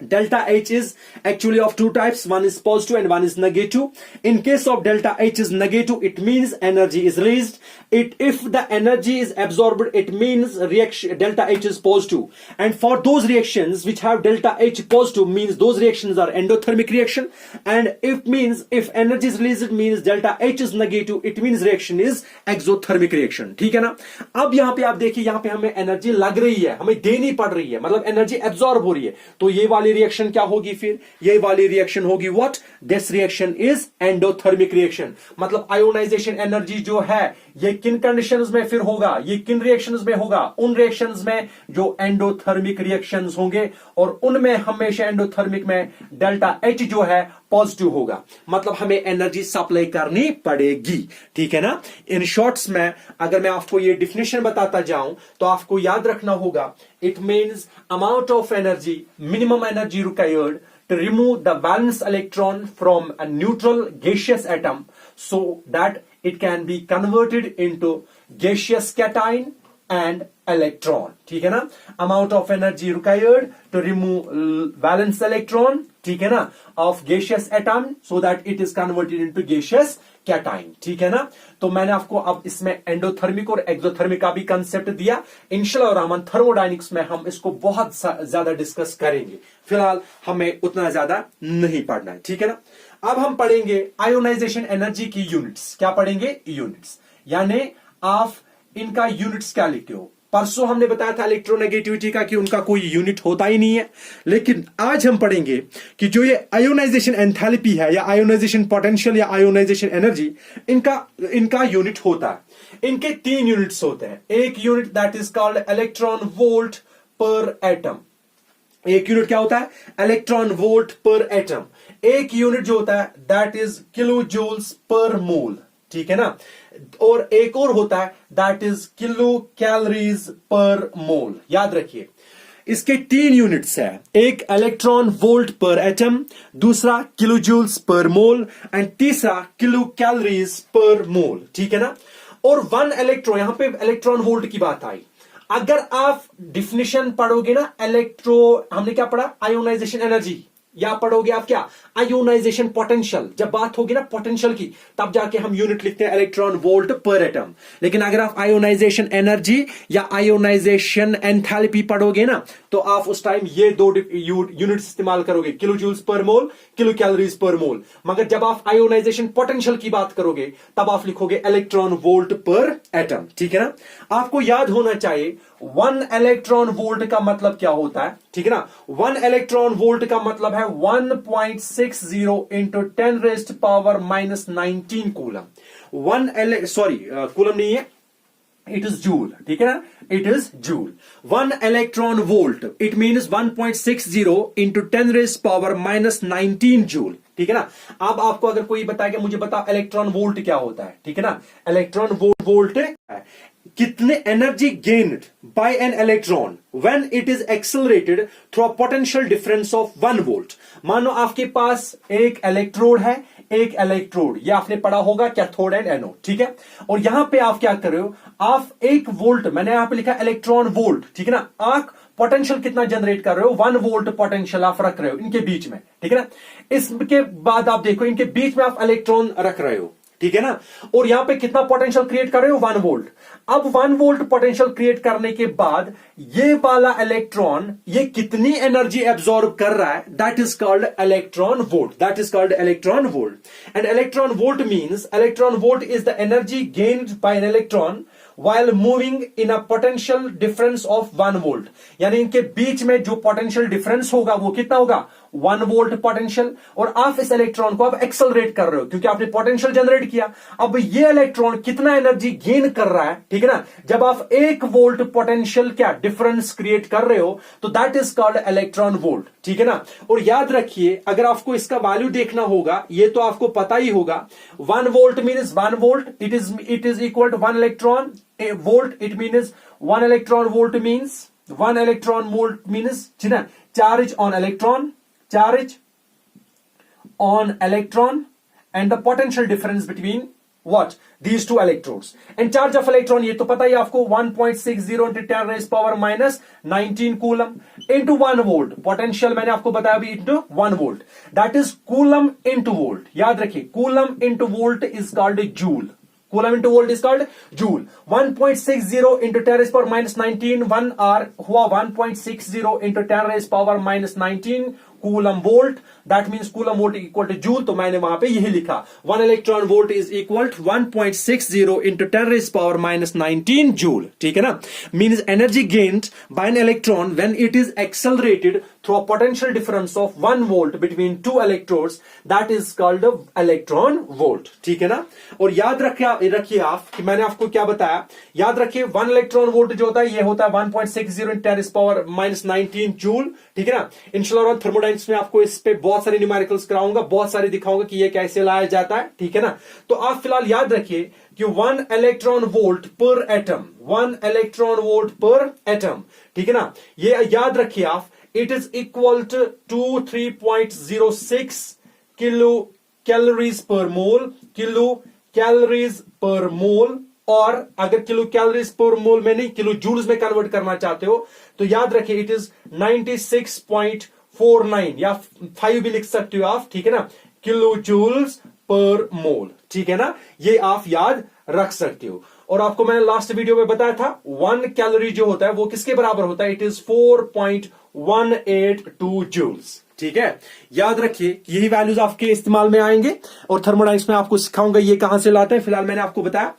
Delta H is actually of two types. One is positive and one is negative. In case of delta H is negative, it means energy is released. If the energy is absorbed, it means reaction delta H is positive. And for those reactions which have delta H positive, means those reactions are endothermic reaction. And if energy is released, it means delta H is negative, it means reaction is exothermic reaction. ठीक है ना? अब यहाँ पे आप देखिए, यहाँ पे हमें एनर्जी लग रही है, हमें देनी पड़ रही है, मतलब एनर्जी एब्जॉर्ब हो रही है, तो ये वाली रिएक्शन क्या होगी? फिर ये वाली रिएक्शन होगी what? This reaction is endothermic reaction. मतलब आयोनाइजेशन एनर्जी जो है ये किन कंडीशंस में फिर होगा? ये किन रिएक्शंस में होगा? उन रिएक्शंस में जो एंडोथर्मिक रिएक्शंस होंगे, और उनमें हमेशा एंडोथर्मिक में डेल्टा एच जो है पॉजिटिव होगा। मतलब हमें एनर्जी सप्लाई करनी पड़ेगी। ठीक है ना? इन शॉर्ट्स में अगर मैं आपको ये डिफिनेशन बताता जाऊं तो आपको याद रखना होगा, it means amount of energy, minimum energy required to remove the valence electron from a neutral gaseous atom so that it can be converted into gaseous cation and electron. ठीक है ना? amount of energy required to remove valence electron, ठीक है ना, of gaseous atom so that it is converted into gaseous cation. ठीक है ना? तो मैंने आपको अब इसमें एंडोथर्मिक और एक्सोथर्मिक का भी कंसेप्ट दिया। इंशाल्लाह रहमान थर्मोडायनेमिक्स में हम इसको बहुत ज्यादा डिस्कस करेंगे, फिलहाल हमें उतना ज्यादा नहीं पढ़ना है। ठीक है ना? अब हम पढ़ेंगे आयोनाइजेशन एनर्जी की यूनिट्स। क्या पढ़ेंगे? यूनिट्स, यानी आप इनका यूनिट्स क्या लिखते हो। परसों हमने बताया था इलेक्ट्रोनेगेटिविटी का कि उनका कोई यूनिट होता ही नहीं है, लेकिन आज हम पढ़ेंगे कि जो ये आयोनाइजेशन एंथैल्पी है या आयोनाइजेशन पोटेंशियल या आयोनाइजेशन एनर्जी, इनका यूनिट होता है। इनके 3 यूनिट्स होते हैं। एक unit that is called electron volt पर एटम। एक यूनिट क्या होता है? इलेक्ट्रॉन वोल्ट पर एटम। एक यूनिट जो होता है दैट इज किलो जूल्स पर मोल। ठीक है ना? और एक और होता है दैट इज किलो कैलोरीज पर मोल। याद रखिए, इसके 3 यूनिट्स है। एक इलेक्ट्रॉन वोल्ट पर एटम, दूसरा किलो जूल्स पर मोल, एंड तीसरा किलो कैलोरीज पर मोल। ठीक है ना? और 1 इलेक्ट्रॉन, यहां पे इलेक्ट्रॉन वोल्ट की बात आई। अगर आप डिफिनेशन पढ़ोगे ना, हमने क्या पढ़ा? आयोनाइजेशन एनर्जी, या पढ़ोगे आप क्या? Ionization potential. जब बात होगी ना पोटेंशियल की, तब जाके हम यूनिट लिखते हैं इलेक्ट्रॉन वोल्ट पर एटम। लेकिन अगर आप आयोनाइजेशन एनर्जी या आयोनाइजेशन एंथैल्पी पढ़ोगे ना, तो आप उस टाइम ये 2 यूनिट्स इस्तेमाल करोगे, किलो जूल्स पर मोल, किलो कैलोरीज पर मोल। मगर जब आप आयोनाइजेशन पोटेंशियल की बात करोगे, तब आप लिखोगे इलेक्ट्रॉन वोल्ट पर एटम। ठीक है ना? आपको याद होना चाहिए 1 इलेक्ट्रॉन वोल्ट का मतलब क्या होता है। ठीक है ना? 1 इलेक्ट्रॉन वोल्ट का मतलब है 1.60 into 10 raised power -19 coulomb. Coulomb नहीं है, इट इज जूल। ठीक है ना? It is joule. 1 electron volt it means 1.60 into 10 raised power -19 joule. ठीक है ना? अब आपको अगर कोई बताएगा, मुझे बताओ इलेक्ट्रॉन वोल्ट क्या होता है। ठीक है ना? इलेक्ट्रॉन वोल्ट कितने energy gained by an electron when it is accelerated through a potential difference of 1 volt. मानो आपके पास एक इलेक्ट्रोड है, एक इलेक्ट्रोड, ये आपने पढ़ा होगा कैथोड एंड एनोड। ठीक है? और यहां पे आप क्या कर रहे हो? आप 1 वोल्ट, मैंने यहां पे लिखा इलेक्ट्रॉन वोल्ट। ठीक है ना? आप पोटेंशियल कितना जनरेट कर रहे हो? 1 वोल्ट पोटेंशियल आप रख रहे हो इनके बीच में। ठीक है ना? इसके बाद आप देखो, इनके बीच में आप इलेक्ट्रॉन रख रहे हो। ठीक है ना? और यहां पे कितना पोटेंशियल क्रिएट कर रहे हो? 1 वोल्ट। अब 1 वोल्ट पोटेंशियल क्रिएट करने के बाद ये वाला इलेक्ट्रॉन ये कितनी एनर्जी एब्सॉर्ब कर रहा है? That is called electron volt. That is called electron volt. And electron volt means electron volt is the energy gained by an electron while moving in a potential difference of 1 volt। यानी इनके बीच में जो potential difference होगा वो कितना होगा? 1 volt potential. और आप इस इलेक्ट्रॉन को अब एक्सेलरेट कर रहे हो क्योंकि आपने पोटेंशियल जनरेट किया। अब ये इलेक्ट्रॉन कितना एनर्जी गेन कर रहा है? ठीक है ना? जब आप 1 वोल्ट पोटेंशियल क्या डिफरेंस क्रिएट कर रहे हो, तो that is called electron volt. ठीक है ना? और याद रखिए, अगर आपको इसका वैल्यू देखना होगा, ये तो आपको पता ही होगा, 1 volt means 1 volt, it is equal to 1 electron volt। it means 1 electron volt means 1 electron volt means charge on electron, charge on electron, and the potential difference between what these two electrodes and charge of electron ये तो पता ही आपको 1.60 into 10 raised power minus 19 coulomb into 1 volt potential मैंने आपको बताया अभी into 1 volt that is coulomb into volt याद रखिए coulomb into volt is called joule coulomb into volt is called joule 1.60 into 10 raised power minus 19 1 hour हुआ 1.60 into 10 raised power minus 19 coulomb volt that means coulomb volt equal to joule तो मैंने वहां पे यही लिखा 1 electron volt is equal to 1.60 into 10 raised power minus 19 joule ठीक है ना means energy gained by an electron when it is accelerated through a potential difference of 1 volt between two electrodes that is called electron volt ठीक है ना और याद रखिए आप कि मैंने आपको क्या बताया याद रखिए 1 इलेक्ट्रॉन वोल्ट जो होता है ये होता है 1.60 into 10 raised power minus 19 joule ठीक है ना इंशाल्लाह थर्मोडायनेमिक्स में आपको इस पे बहुत सारे न्यूमेरिकल्स कराऊंगा बहुत सारे दिखाऊंगा कि ये कैसे लाया जाता है ठीक है ना तो आप फिलहाल याद रखिए कि 1 इलेक्ट्रॉन वोल्ट पर एटम 1 इलेक्ट्रॉन वोल्ट पर एटम ठीक है ना ये याद रखिए आप it is equal to 3.06 kilo calories पर मोल और अगर किलो कैलोरीज पर मोल में नहीं किलो जूल्स में कन्वर्ट करना चाहते हो तो याद रखिए इट इज 96.49 या 5 भी लिख सकते हो आप ठीक है ना किलो जूल्स पर मोल ठीक है ना ये आप याद रख सकते हो और आपको मैंने लास्ट वीडियो में बताया था 1 कैलोरी जो होता है वो किसके बराबर होता है इट इज 4.182 जूल्स ठीक है याद रखिए यही वैल्यूज आपके इस्तेमाल में आएंगे और थर्मोडायनेमिक्स में आपको सिखाऊंगा ये कहां से लाते हैं फिलहाल मैंने आपको बताया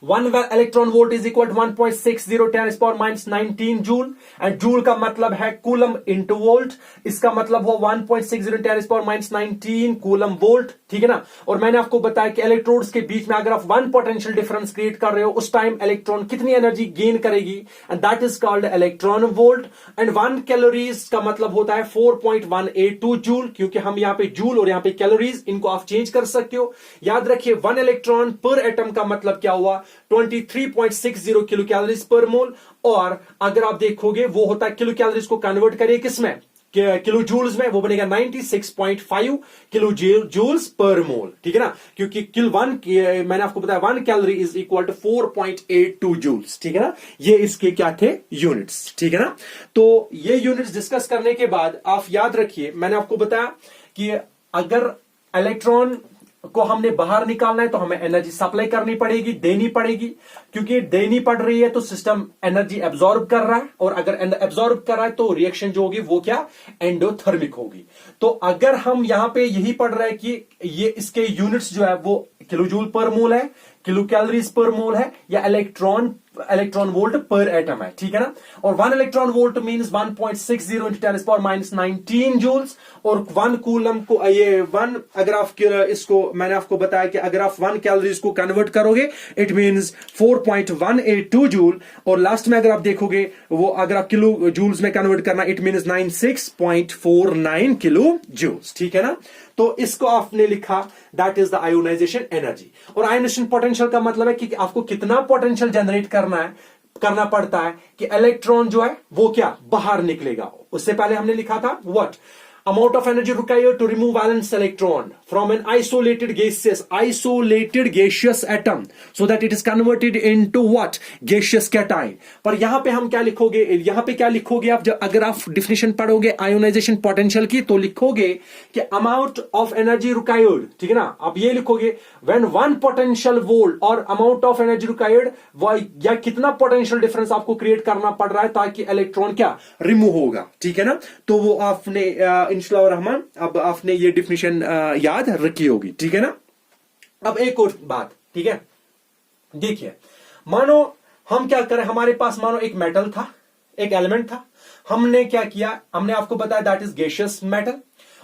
1 electron volt is equal to 1.60 10 raised power minus 19 joule and joule का मतलब है कूलम इंटू वोल्ट इसका मतलब हुआ 1.60 10 raised power minus 19 coulomb volt ठीक है ना और मैंने आपको बताया कि इलेक्ट्रोड्स के बीच में अगर आप 1 पोटेंशियल डिफरेंस क्रिएट कर रहे हो उस टाइम इलेक्ट्रॉन कितनी एनर्जी गेन करेगी and that is called electron volt and 1 calories का मतलब होता है 4.182 जूल क्योंकि हम यहाँ पे जूल और यहाँ पे कैलोरीज इनको आप चेंज कर सकते हो याद रखिए 1 इलेक्ट्रॉन पर एटम का मतलब क्या हुआ 23.60 किलो कैलोरीज पर मोल और अगर आप देखोगे वो होता है किलो कैलोरीज को कन्वर्ट करिए किसमें किलो जूल्स में वो बनेगा 96.5 किलो जूल्स पर मोल ठीक है ना क्योंकि मैंने आपको बताया 1 calorie is equal to 4.82 joules ठीक है ना ये इसके क्या थे यूनिट्स ठीक है ना तो ये यूनिट्स डिस्कस करने के बाद आप याद रखिए मैंने आपको बताया कि अगर इलेक्ट्रॉन को हमने बाहर निकालना है तो हमें एनर्जी सप्लाई करनी पड़ेगी देनी पड़ेगी क्योंकि देनी पड़ रही है तो सिस्टम एनर्जी एब्जॉर्ब कर रहा है और अगर एब्जॉर्ब कर रहा है तो रिएक्शन जो होगी वो क्या एंडोथर्मिक होगी तो अगर हम यहां पे यही पढ़ रहे हैं कि ये इसके यूनिट्स जो है वो किलो जूल पर मोल है किलो कैलोरीज पर मोल है या इलेक्ट्रॉन वोल्ट पर एटम है ठीक है ना और 1 electron volt means 1.60 into 10 raised power minus 19 joules और 1 कूलम को ये 1 अगर आप इसको मैंने आपको बताया कि अगर आप 1 कैलोरीज को कन्वर्ट करोगे इट मींस 4.182 जूल और लास्ट में अगर आप देखोगे वो अगर आप किलो जूल्स में कन्वर्ट करना इट मींस 96.49 किलो जूल्स ठीक है ना तो इसको आपने लिखा that is the ionization energy और आयोनाइजेशन पोटेंशियल का मतलब है कि आपको कितना पोटेंशियल जनरेट करना पड़ता है कि इलेक्ट्रॉन जो है वो क्या बाहर निकलेगा उससे पहले हमने लिखा था what amount of energy required to remove valence electron from an isolated gaseous atom so that it is converted into what gaseous cation पर यहां पे हम क्या लिखोगे आप जब अगर आप डिफिनेशन पढ़ोगे आयोनाइजेशन पोटेंशियल की तो लिखोगे कि अमाउंट ऑफ एनर्जी रिक्वायर्ड ठीक है ना आप ये लिखोगे व्हेन 1 पोटेंशियल वोल्ट और अमाउंट ऑफ एनर्जी रिक्वायर्ड या कितना पोटेंशियल डिफरेंस आपको क्रिएट करना पड़ रहा है ताकि इलेक्ट्रॉन क्या रिमूव होगा ठीक है ना तो वो आपने इंशाल्लाह रहमान अब आपने ये डिफिनेशन याद रखी होगी ठीक है ना अब एक और बात ठीक है देखिए मानो हम क्या करें हमारे पास मानो एक मेटल था एक एलिमेंट था हमने क्या किया हमने आपको बताया दैट इज गैसियस मेटल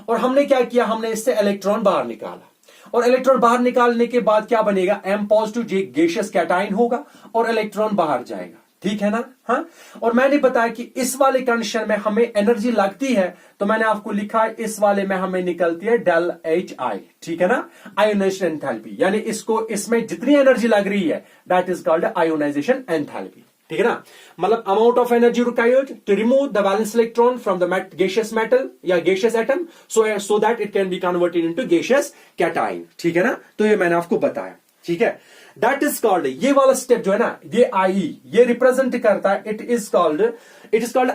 और हमने क्या किया हमने इससे इलेक्ट्रॉन बाहर निकाला और इलेक्ट्रॉन बाहर निकालने के बाद क्या बनेगा M पॉजिटिव गैसियस कैटाइन होगा और इलेक्ट्रॉन बाहर जाएगा ठीक है ना हाँ और मैंने बताया कि इस वाले कंडीशन में हमें एनर्जी लगती है तो मैंने आपको लिखा है इस वाले में हमें निकलती है डेल एच आई ठीक है ना आयोनाइजेशन एंथैल्पी यानी इसमें जितनी एनर्जी लग रही है that is called ionization enthalpy ठीक है ना मतलब amount of energy required to remove the valence electron from the gaseous metal या gaseous atom so that it can be converted into gaseous cation ठीक है ना तो ये मैंने आपको बताया ठीक है, दैट इज कॉल्ड, ये वाला स्टेप जो है ना, ये आई, ये रिप्रेजेंट करता है, it is called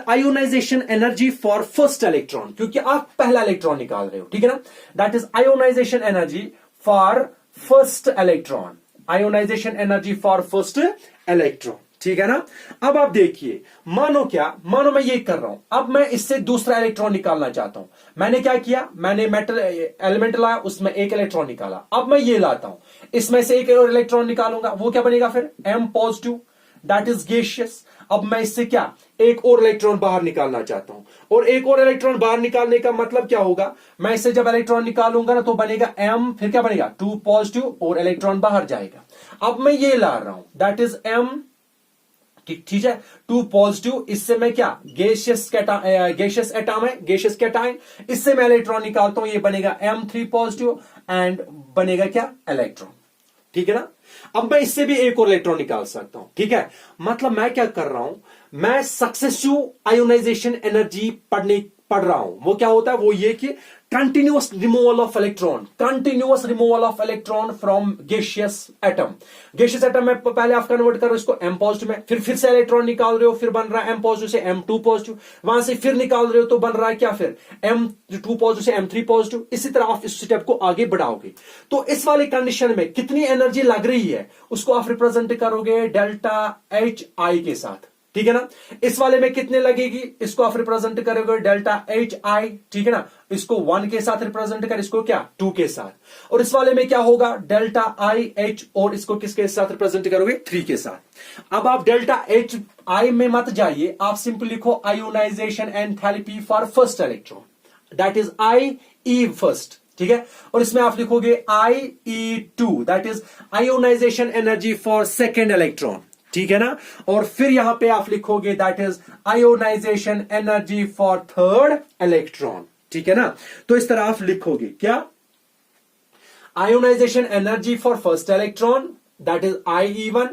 ionisation energy for first electron, क्योंकि आप पहला इलेक्ट्रॉन निकाल रहे हो, ठीक है ना, that is ionization energy for first electron, ionization energy for first electron, ठीक है ना। अब आप देखिए, मानो मैं ये कर रहा हूं, अब मैं इससे दूसरा इलेक्ट्रॉन निकालना चाहता हूं। मैंने क्या किया, मैंने मेटल एलिमेंट लाया, उसमें एक इलेक्ट्रॉन निकाला। अब मैं ये लाता हूं, इसमें से एक और इलेक्ट्रॉन निकालूंगा, वो क्या बनेगा फिर, M positive, that is gaseous. अब मैं इससे क्या, एक और इलेक्ट्रॉन बाहर निकालना चाहता हूं, और एक और इलेक्ट्रॉन बाहर निकालने का मतलब क्या होगा, मैं इससे जब इलेक्ट्रॉन निकालूंगा ना तो बनेगा M, फिर क्या बनेगा 2 पॉजिटिव, और इलेक्ट्रॉन बाहर जाएगा। अब मैं ये ला रहा हूं, दैट इज M, ठीक है, 2 पॉजिटिव, इससे मैं क्या, गैसियस एटम है, गैसियस कैटायन, इससे मैं इलेक्ट्रॉन निकालता हूं, ये बनेगा M3 पॉजिटिव, एंड बनेगा क्या, इलेक्ट्रॉन, ठीक है ना। अब मैं इससे भी एक और इलेक्ट्रॉन निकाल सकता हूं, ठीक है। मतलब मैं क्या कर रहा हूं, मैं सक्सेसिव आयोनाइजेशन एनर्जी पढ़ रहा हूं। वो क्या होता है, वो ये कि continuous removal of electron from gaseous atom. Gaseous atom में पहले आप कन्वर्ट कर रहे हो इसको M पॉजिटिव में, फिर से इलेक्ट्रॉन निकाल रहे हो, फिर बन रहा है M पॉजिटिव से M2 पॉजिटिव, वहां से फिर निकाल रहे हो तो बन रहा है क्या, फिर M2 पॉजिटिव से M3 पॉजिटिव। इसी तरह आप इस स्टेप को आगे बढ़ाओगे। तो इस वाली कंडीशन में कितनी एनर्जी लग रही है उसको आप रिप्रेजेंट करोगे डेल्टा HI के साथ, ठीक है ना। इस वाले में कितने लगेगी, इसको आप रिप्रेजेंट करोगे डेल्टा HI, ठीक है ना। इसको 1 के साथ रिप्रेजेंट कर, इसको क्या 2 के साथ। और इस वाले में क्या होगा, डेल्टा IH, और इसको किसके साथ रिप्रेजेंट करोगे, 3 के साथ। अब आप डेल्टा HI में मत जाइए, आप सिंपल लिखो ionization enthalpy for first electron, that is IE first, ठीक है। और इसमें आप लिखोगे IE2, that is ionization energy for second electron, ठीक है ना। और फिर यहां पे आप लिखोगे that is ionization energy for third electron, ठीक है ना। तो इस तरह आप लिखोगे क्या, ionization energy for first electron that is IE1,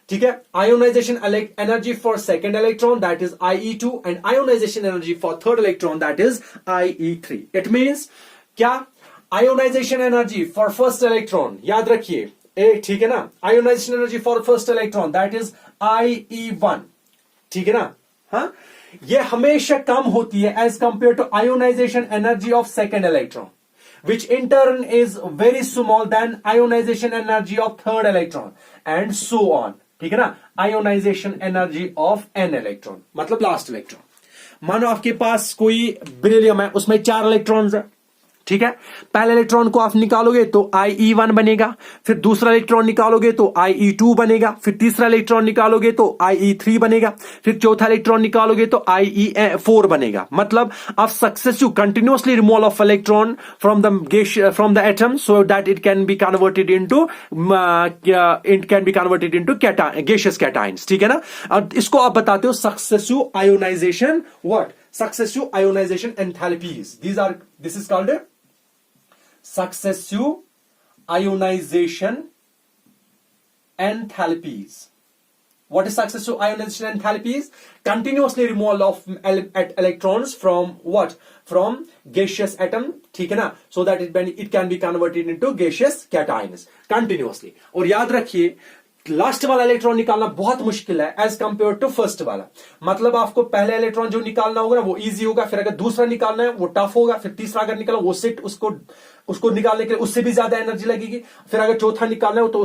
ठीक है। Ionization energy for second electron that is IE2, and ionization energy for third electron that is IE3। It means क्या, ionization energy for first electron, याद रखिए ठीक है ना, ionization energy for first electron that is IE1, ठीक है ना। हाँ, ये हमेशा कम होती है as compared to ionization energy of second electron, which in turn is very small than ionization energy of third electron, and so on, ठीक है ना। Ionization energy of n electron मतलब लास्ट इलेक्ट्रॉन। मानो आपके पास कोई बेरिलियम है, उसमें 4 electrons है, ठीक है। पहले इलेक्ट्रॉन को आप निकालोगे तो IE1 बनेगा, फिर दूसरा इलेक्ट्रॉन निकालोगे तो IE2 बनेगा, फिर तीसरा इलेक्ट्रॉन निकालोगे तो IE3 बनेगा, फिर चौथा इलेक्ट्रॉन निकालोगे तो IE4 बनेगा। मतलब आप successive continuously removal of electron from the atom so that it can be converted into gaseous cations, ठीक है ना। और इसको आप बताते हो successive ionization, what, successive ionization enthalpies, this is called successive ionization enthalpies. What is successive ionization enthalpies? Continuously removal of electrons from what? From gaseous atom, ठीक है ना, so that it can be converted into gaseous cations continuously. और याद रखिए last वाला electron निकालना बहुत मुश्किल है एज कंपेयर टू फर्स्ट वाला। मतलब आपको पहले इलेक्ट्रॉन जो निकालना होगा ना वो इजी होगा, फिर अगर दूसरा निकालना है वो टफ होगा, फिर तीसरा अगर निकालना वो सेट उसको निकालने के लिए उससे भी ज्यादा एनर्जी लगेगी, फिर अगर चौथा निकालना हो तो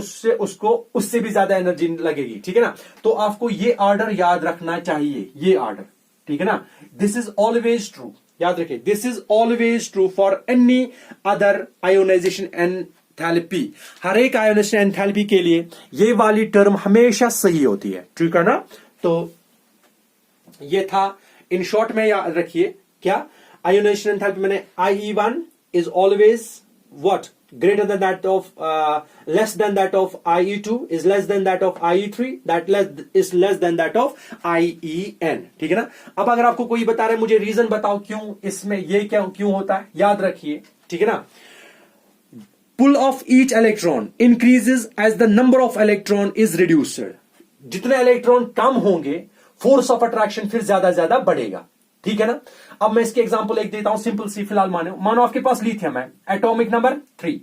उससे भी ज्यादा एनर्जी लगेगी, ठीक है ना। तो आपको ये ऑर्डर याद रखना चाहिए, ये ऑर्डर, ठीक है ना। दिस इज ऑलवेज ट्रू, याद रखिए, this is always true for any other ionization enthalpy. हर एक आयोनाइजेशन एंथैल्पी के लिए ये वाली टर्म हमेशा सही होती है, ठीक है ना। तो ये था इन शॉर्ट में, याद रखिए क्या, आयोनाइजेशन एंथैल्पी मैंने IE1 is always what, greater than that of less than that of IE2 is less than that of IE3, that is less than that of IEN, ठीक है ना। अब अगर आपको कोई बता रहा है मुझे रीजन बताओ क्यों इसमें ये क्यों होता है, याद रखिए, ठीक है ना। Pull of each electron increases as the number of electron is reduced. जितने इलेक्ट्रॉन कम होंगे फोर्स ऑफ अट्रैक्शन फिर ज्यादा बढ़ेगा, ठीक है ना। अब मैं इसके एग्जांपल एक देता हूं सिंपल सी, फिलहाल मानो आपके पास लिथियम है, एटॉमिक नंबर 3,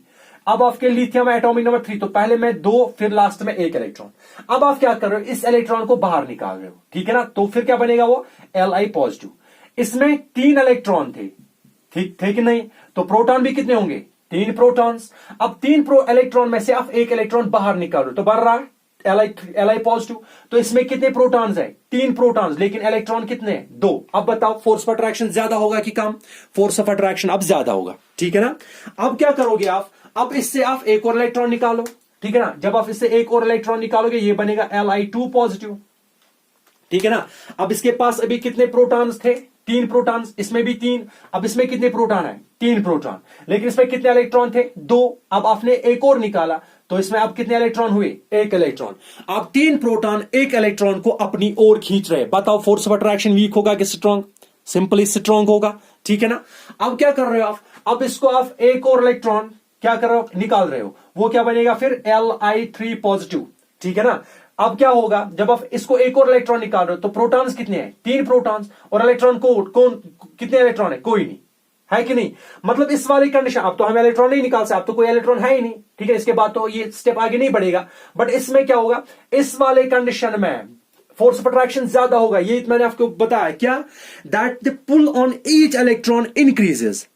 अब आपके लिथियम एटॉमिक नंबर 3, तो पहले में 2 फिर लास्ट में 1 इलेक्ट्रॉन। अब आप क्या कर रहे हो, इस इलेक्ट्रॉन को बाहर निकाल रहे हो, ठीक है ना। तो फिर क्या बनेगा वो Li पॉजिटिव। इसमें 3 इलेक्ट्रॉन थे, ठीक थे कि नहीं, तो प्रोटॉन भी कितने होंगे, 3 प्रोटॉन्स। अब 3 इलेक्ट्रॉन में से आप 1 इलेक्ट्रॉन बाहर निकाल रहे हो, तो बढ़ रहा है Li पॉजिटिव। तो इसमें कितने प्रोटॉन्स है, 3 प्रोटॉन्स, लेकिन इलेक्ट्रॉन कितने हैं, 2। अब बताओ फोर्स ऑफ अट्रैक्शन ज्यादा होगा कि कम, फोर्स ऑफ अट्रैक्शन अब ज्यादा होगा, ठीक है ना। अब क्या करोगे आप, अब इससे आप एक और इलेक्ट्रॉन निकालो, ठीक है ना। जब आप इससे एक और इलेक्ट्रॉन निकालोगे ये बनेगा Li2 पॉजिटिव, ठीक है ना। अब इसके पास अभी कितने प्रोटॉन्स थे, 3 प्रोटॉन्स, इसमें भी 3। अब इसमें कितने प्रोटॉन है, 3 प्रोटॉन, लेकिन इसमें कितने इलेक्ट्रॉन थे, 2। अब आपने एक और निकाला, तो इसमें अब कितने इलेक्ट्रॉन हुए, 1 इलेक्ट्रॉन। अब 3 प्रोटॉन 1 इलेक्ट्रॉन को अपनी ओर खींच रहे, बताओ फोर्स ऑफ अट्रैक्शन वीक होगा कि स्ट्रॉन्ग, सिंपली स्ट्रॉन्ग होगा, ठीक है ना। अब क्या कर रहे हो आप, अब इसको आप एक और इलेक्ट्रॉन क्या कर रहे हो, निकाल रहे हो, वो क्या बनेगा फिर Li3 पॉजिटिव, ठीक है ना। अब क्या होगा, जब आप इसको एक और इलेक्ट्रॉन निकाल रहे हो, तो प्रोटॉन्स कितने हैं, 3 प्रोटॉन्स, और इलेक्ट्रॉन कौन कितने इलेक्ट्रॉन है, कोई नहीं है कि नहीं। मतलब इस वाली कंडीशन, अब तो हम इलेक्ट्रॉन नहीं निकाल सकते, अब तो कोई इलेक्ट्रॉन है ही नहीं, ठीक है। इसके बाद तो ये स्टेप आगे नहीं बढ़ेगा। बट इसमें क्या होगा, इस वाले कंडीशन में फोर्स ऑफ अट्रैक्शन ज्यादा होगा, ये मैंने आपको बताया क्या, that the pull on each electron increases,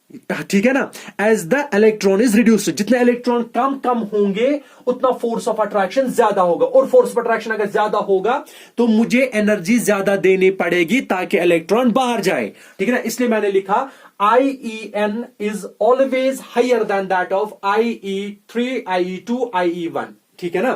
ठीक है ना, as the electron is reduced. जितने इलेक्ट्रॉन कम कम होंगे उतना फोर्स ऑफ अट्रैक्शन ज्यादा होगा, और फोर्स ऑफ अट्रैक्शन अगर ज्यादा होगा तो मुझे एनर्जी ज्यादा देनी पड़ेगी ताकि इलेक्ट्रॉन बाहर जाए, ठीक है ना। इसलिए मैंने लिखा IEN is always higher than that of IE3, IE2, IE1, ठीक है ना।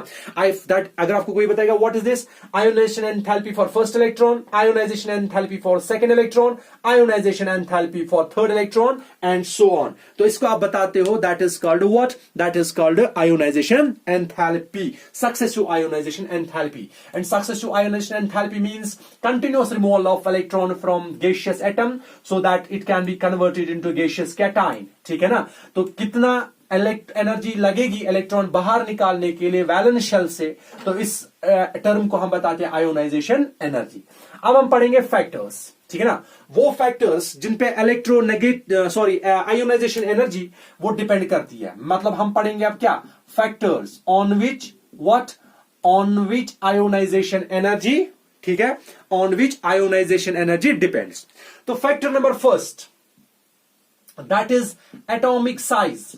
अगर आपको कोई बताएगा what is this, ionisation enthalpy for first electron, ionisation enthalpy for second electron, ionisation enthalpy for third electron and so on, तो इसको आप बताते हो that is called what, that is called ionization enthalpy, successive ionisation enthalpy. And successive ionisation enthalpy means continuous removal of electron from gaseous atom so that it can be converted into gaseous cation, ठीक है ना। तो कितना energy लगेगी electron बाहर निकालने के लिए वैलेंस शेल से, तो इस टर्म को हम बताते हैं आयोनाइजेशन एनर्जी। अब हम पढ़ेंगे फैक्टर्स, ठीक है ना, वो फैक्टर्स जिन पे आयोनाइजेशन एनर्जी वो डिपेंड करती है। मतलब हम पढ़ेंगे अब क्या, factors on which ionization energy, ठीक है, on which ionization energy depends. तो factor number first, that is atomic size,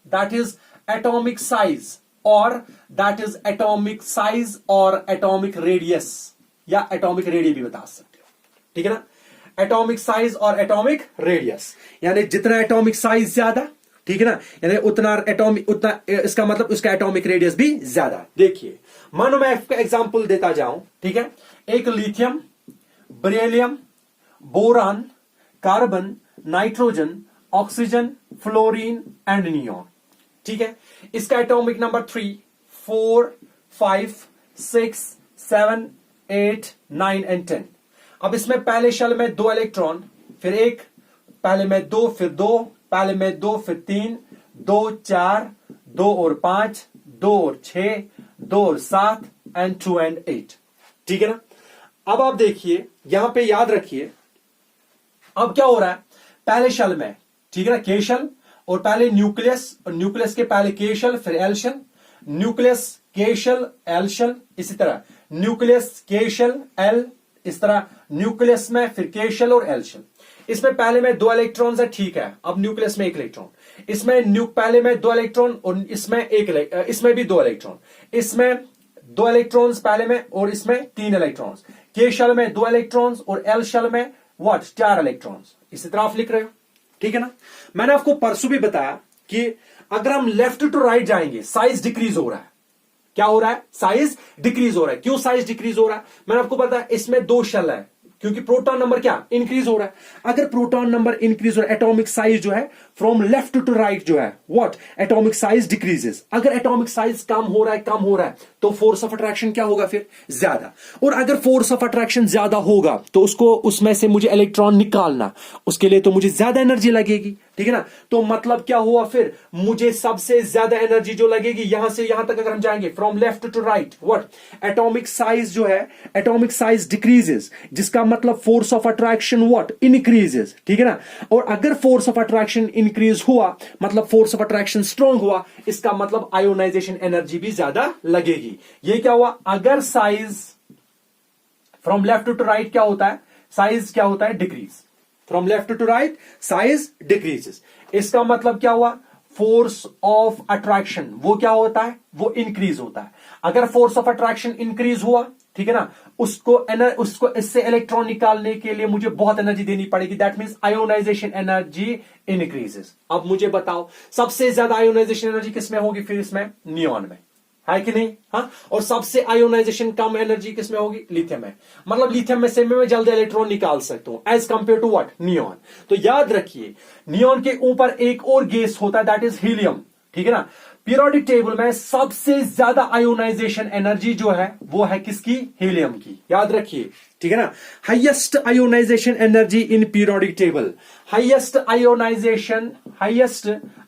that is atomic size or that is atomic size और atomic radius या atomic radii भी बता सकते हो, ठीक है ना। atomic size और atomic radius यानी जितना atomic size ज्यादा, ठीक है ना, यानी उतना इसका मतलब उसका atomic radius भी ज्यादा। देखिए मानो मैं आपको एग्जांपल देता जाऊं, ठीक है, एक lithium, beryllium, boron, carbon, nitrogen, oxygen, fluorine and neon, ठीक है। इसका एटॉमिक नंबर 3, 4, 5, 6, 7, 8, 9 एंड 10। अब इसमें पहले शेल में 2 इलेक्ट्रॉन, फिर 1, पहले में 2, फिर 2, पहले में 2, फिर 3, 2, 4, 2 और 5, 2 और 6, 2 और 7 एंड 2 एंड 8, ठीक है ना। अब आप देखिए यहां पे याद रखिए, अब क्या हो रहा है, पहले शेल में, ठीक है ना, के शेल, और पहले न्यूक्लियस, और न्यूक्लियस के पहले के शेल फिर एल शेल, न्यूक्लियस के शेल एल शेल, इसी तरह न्यूक्लियस के शेल एल, इस तरह न्यूक्लियस में फिर के शेल और एल शेल। इसमें पहले में 2 इलेक्ट्रॉन्स है, ठीक है, अब न्यूक्लियस में 1 इलेक्ट्रॉन, इसमें पहले में 2 इलेक्ट्रॉन और इसमें भी 2 इलेक्ट्रॉन, इसमें 2 इलेक्ट्रॉन्स पहले में और इसमें 3 इलेक्ट्रॉन्स, के शेल में 2 इलेक्ट्रॉन्स और एल शेल में 4 इलेक्ट्रॉन्स, इसी तरह आप लिख रहे हो, ठीक है ना। मैंने आपको परसों भी बताया कि अगर हम लेफ्ट टू राइट जाएंगे साइज डिक्रीज हो रहा है। क्या हो रहा है, साइज डिक्रीज हो रहा है। क्यों साइज डिक्रीज हो रहा है, मैंने आपको बताया इसमें 2 शेल है, क्योंकि प्रोटॉन नंबर क्या इंक्रीज हो रहा है। अगर प्रोटॉन नंबर इंक्रीज हो रहा है, एटॉमिक साइज जो है फ्रॉम लेफ्ट टू राइट जो है व्हाट, एटॉमिक साइज डिक्रीजेस। अगर एटॉमिक साइज कम हो रहा है तो फोर्स ऑफ अट्रैक्शन क्या होगा फिर, ज्यादा। और अगर फोर्स ऑफ अट्रैक्शन ज्यादा होगा तो उसमें से मुझे इलेक्ट्रॉन निकालना, उसके लिए तो मुझे ज्यादा एनर्जी लगेगी, ठीक है ना। तो मतलब क्या हुआ फिर, मुझे सबसे ज्यादा एनर्जी जो लगेगी यहां से यहां तक अगर हम जाएंगे from left to right, what atomic size जो है, एटॉमिक साइज डिक्रीजेस, जिसका मतलब force of attraction what increases, ठीक है ना। और अगर फोर्स ऑफ अट्रैक्शन इंक्रीज हुआ मतलब फोर्स ऑफ अट्रैक्शन स्ट्रांग हुआ, इसका मतलब आयोनाइजेशन एनर्जी भी ज्यादा लगेगी। ये क्या हुआ, अगर size from left to right क्या होता है, साइज क्या होता है, decrease, from left to right size decreases, इसका मतलब क्या हुआ, फोर्स ऑफ अट्रैक्शन वो क्या होता है, वो इंक्रीज होता है। अगर फोर्स ऑफ अट्रैक्शन इंक्रीज हुआ, ठीक है ना, उसको इससे इलेक्ट्रॉन निकालने के लिए मुझे बहुत एनर्जी देनी पड़ेगी, that means ionization energy increases. अब मुझे बताओ सबसे ज्यादा आयोनाइजेशन एनर्जी किसमें होगी, फिर इसमें नियॉन में, है कि नहीं, हाँ। और सबसे आयोनाइजेशन कम एनर्जी किसमें होगी, लिथियम में। मतलब लिथियम में से मैं जल्दी इलेक्ट्रॉन निकाल सकता हूं as compared to what, neon. तो याद रखिए नियॉन के ऊपर एक और गैस होता है दैट इज हीलियम, ठीक है ना। पीरियोडिक टेबल में सबसे ज्यादा आयोनाइजेशन एनर्जी जो है वो है किसकी, हीलियम की, याद रखिए, ठीक है ना। Highest ionization energy in periodic table, highest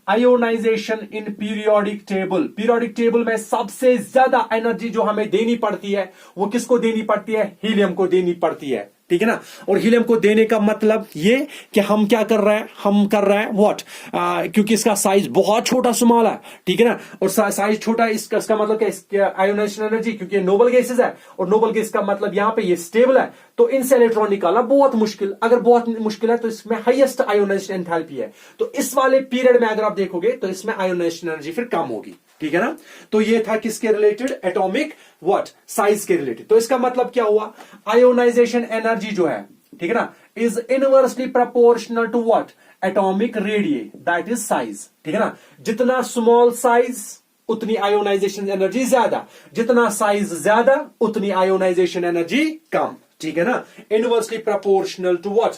ionization in periodic table, periodic table में सबसे ज्यादा एनर्जी जो हमें देनी पड़ती है वो किसको देनी पड़ती है, हीलियम को देनी पड़ती है, ठीक है ना। और हीलियम को देने का मतलब ये कि हम क्या कर रहे हैं, हम कर रहे हैं व्हाट, क्योंकि इसका साइज बहुत छोटा स्मॉल है, ठीक है ना। और साइज छोटा इसका मतलब क्या, आयोनाइजेशन एनर्जी, क्योंकि नोबल गैसेस है और नोबल गैस का मतलब यहां पे ये स्टेबल है, तो इनसे इलेक्ट्रॉन निकालना बहुत मुश्किल, अगर बहुत मुश्किल है तो इसमें हाईएस्ट आयोनाइजेशन एंथैल्पी है, तो इस वाले पीरियड में अगर आप देखोगे तो इसमें आयोनाइजेशन एनर्जी फिर कम होगी, ठीक है ना। तो ये था किसके रिलेटेड, एटॉमिक व्हाट साइज के रिलेटेड। तो इसका मतलब क्या हुआ, आयोनाइजेशन एनर्जी जो है, ठीक है ना, is inversely proportional to what, atomic radius that is size, ठीक है ना। जितना स्मॉल साइज उतनी आयोनाइजेशन एनर्जी ज्यादा, जितना साइज ज्यादा उतनी आयोनाइजेशन एनर्जी कम, ठीक है ना। Inversely proportional to what,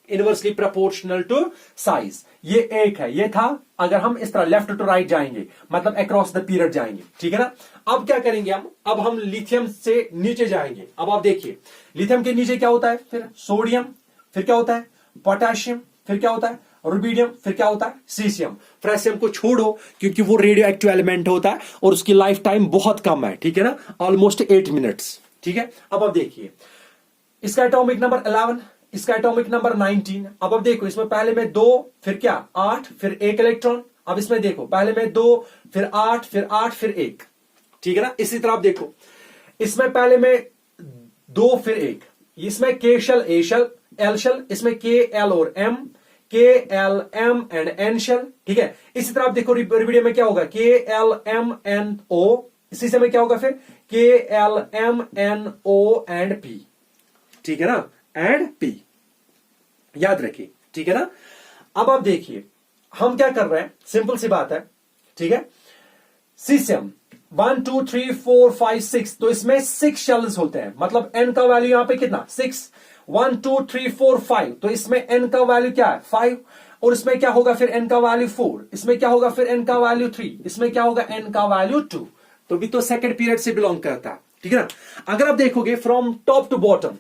inversely proportional to size, ये एक है, ये था अगर हम इस तरह लेफ्ट टू राइट जाएंगे मतलब अक्रॉस द पीरियड जाएंगे, ठीक है ना। अब क्या करेंगे हम, अब हम लिथियम से नीचे जाएंगे। अब आप देखिए लिथियम के नीचे क्या होता है, फिर सोडियम, फिर क्या होता है पोटेशियम, फिर क्या होता है रुबिडियम, फिर क्या होता है सीसियम। फ्रेशियम को छोड़ो क्योंकि वो रेडियो एक्टिव एलिमेंट होता है और उसकी लाइफ टाइम बहुत कम है, ठीक है ना, ऑलमोस्ट 8 मिनट्स, ठीक है। अब आप देखिए इसका एटॉमिक नंबर 11, इसका एटॉमिक नंबर 19। अब देखो इसमें पहले में 2 फिर क्या 8 फिर 1 इलेक्ट्रॉन। अब इसमें देखो पहले में 2 फिर 8 फिर 8 फिर 1, ठीक है ना। इसी तरह आप देखो इसमें पहले में 2 फिर 1, इसमें K shell a shell L shell, इसमें के एल और M, K L M and N shell, ठीक है। इसी तरह आप देखो रिबिडियम में क्या होगा, के एल एम एन ओ, इसी समय क्या होगा फिर K L M N O and P, ठीक है ना, एंड पी, याद रखिए, ठीक है ना। अब आप देखिए हम क्या कर रहे हैं, सिंपल सी बात है, ठीक है। सीसियम 1 2 3 4 5 6, तो इसमें 6 शेल्स होते हैं, मतलब एन का वैल्यू यहां पे कितना 6, 1 2 3 4 5, तो इसमें एन का वैल्यू क्या है 5, और इसमें क्या होगा फिर एन का वैल्यू 4, इसमें क्या होगा फिर एन का वैल्यू 3, इसमें क्या होगा एन का वैल्यू 2, तो भी तो सेकंड पीरियड से बिलोंग करता है, ठीक है ना। अगर आप देखोगे फ्रॉम टॉप टू बॉटम,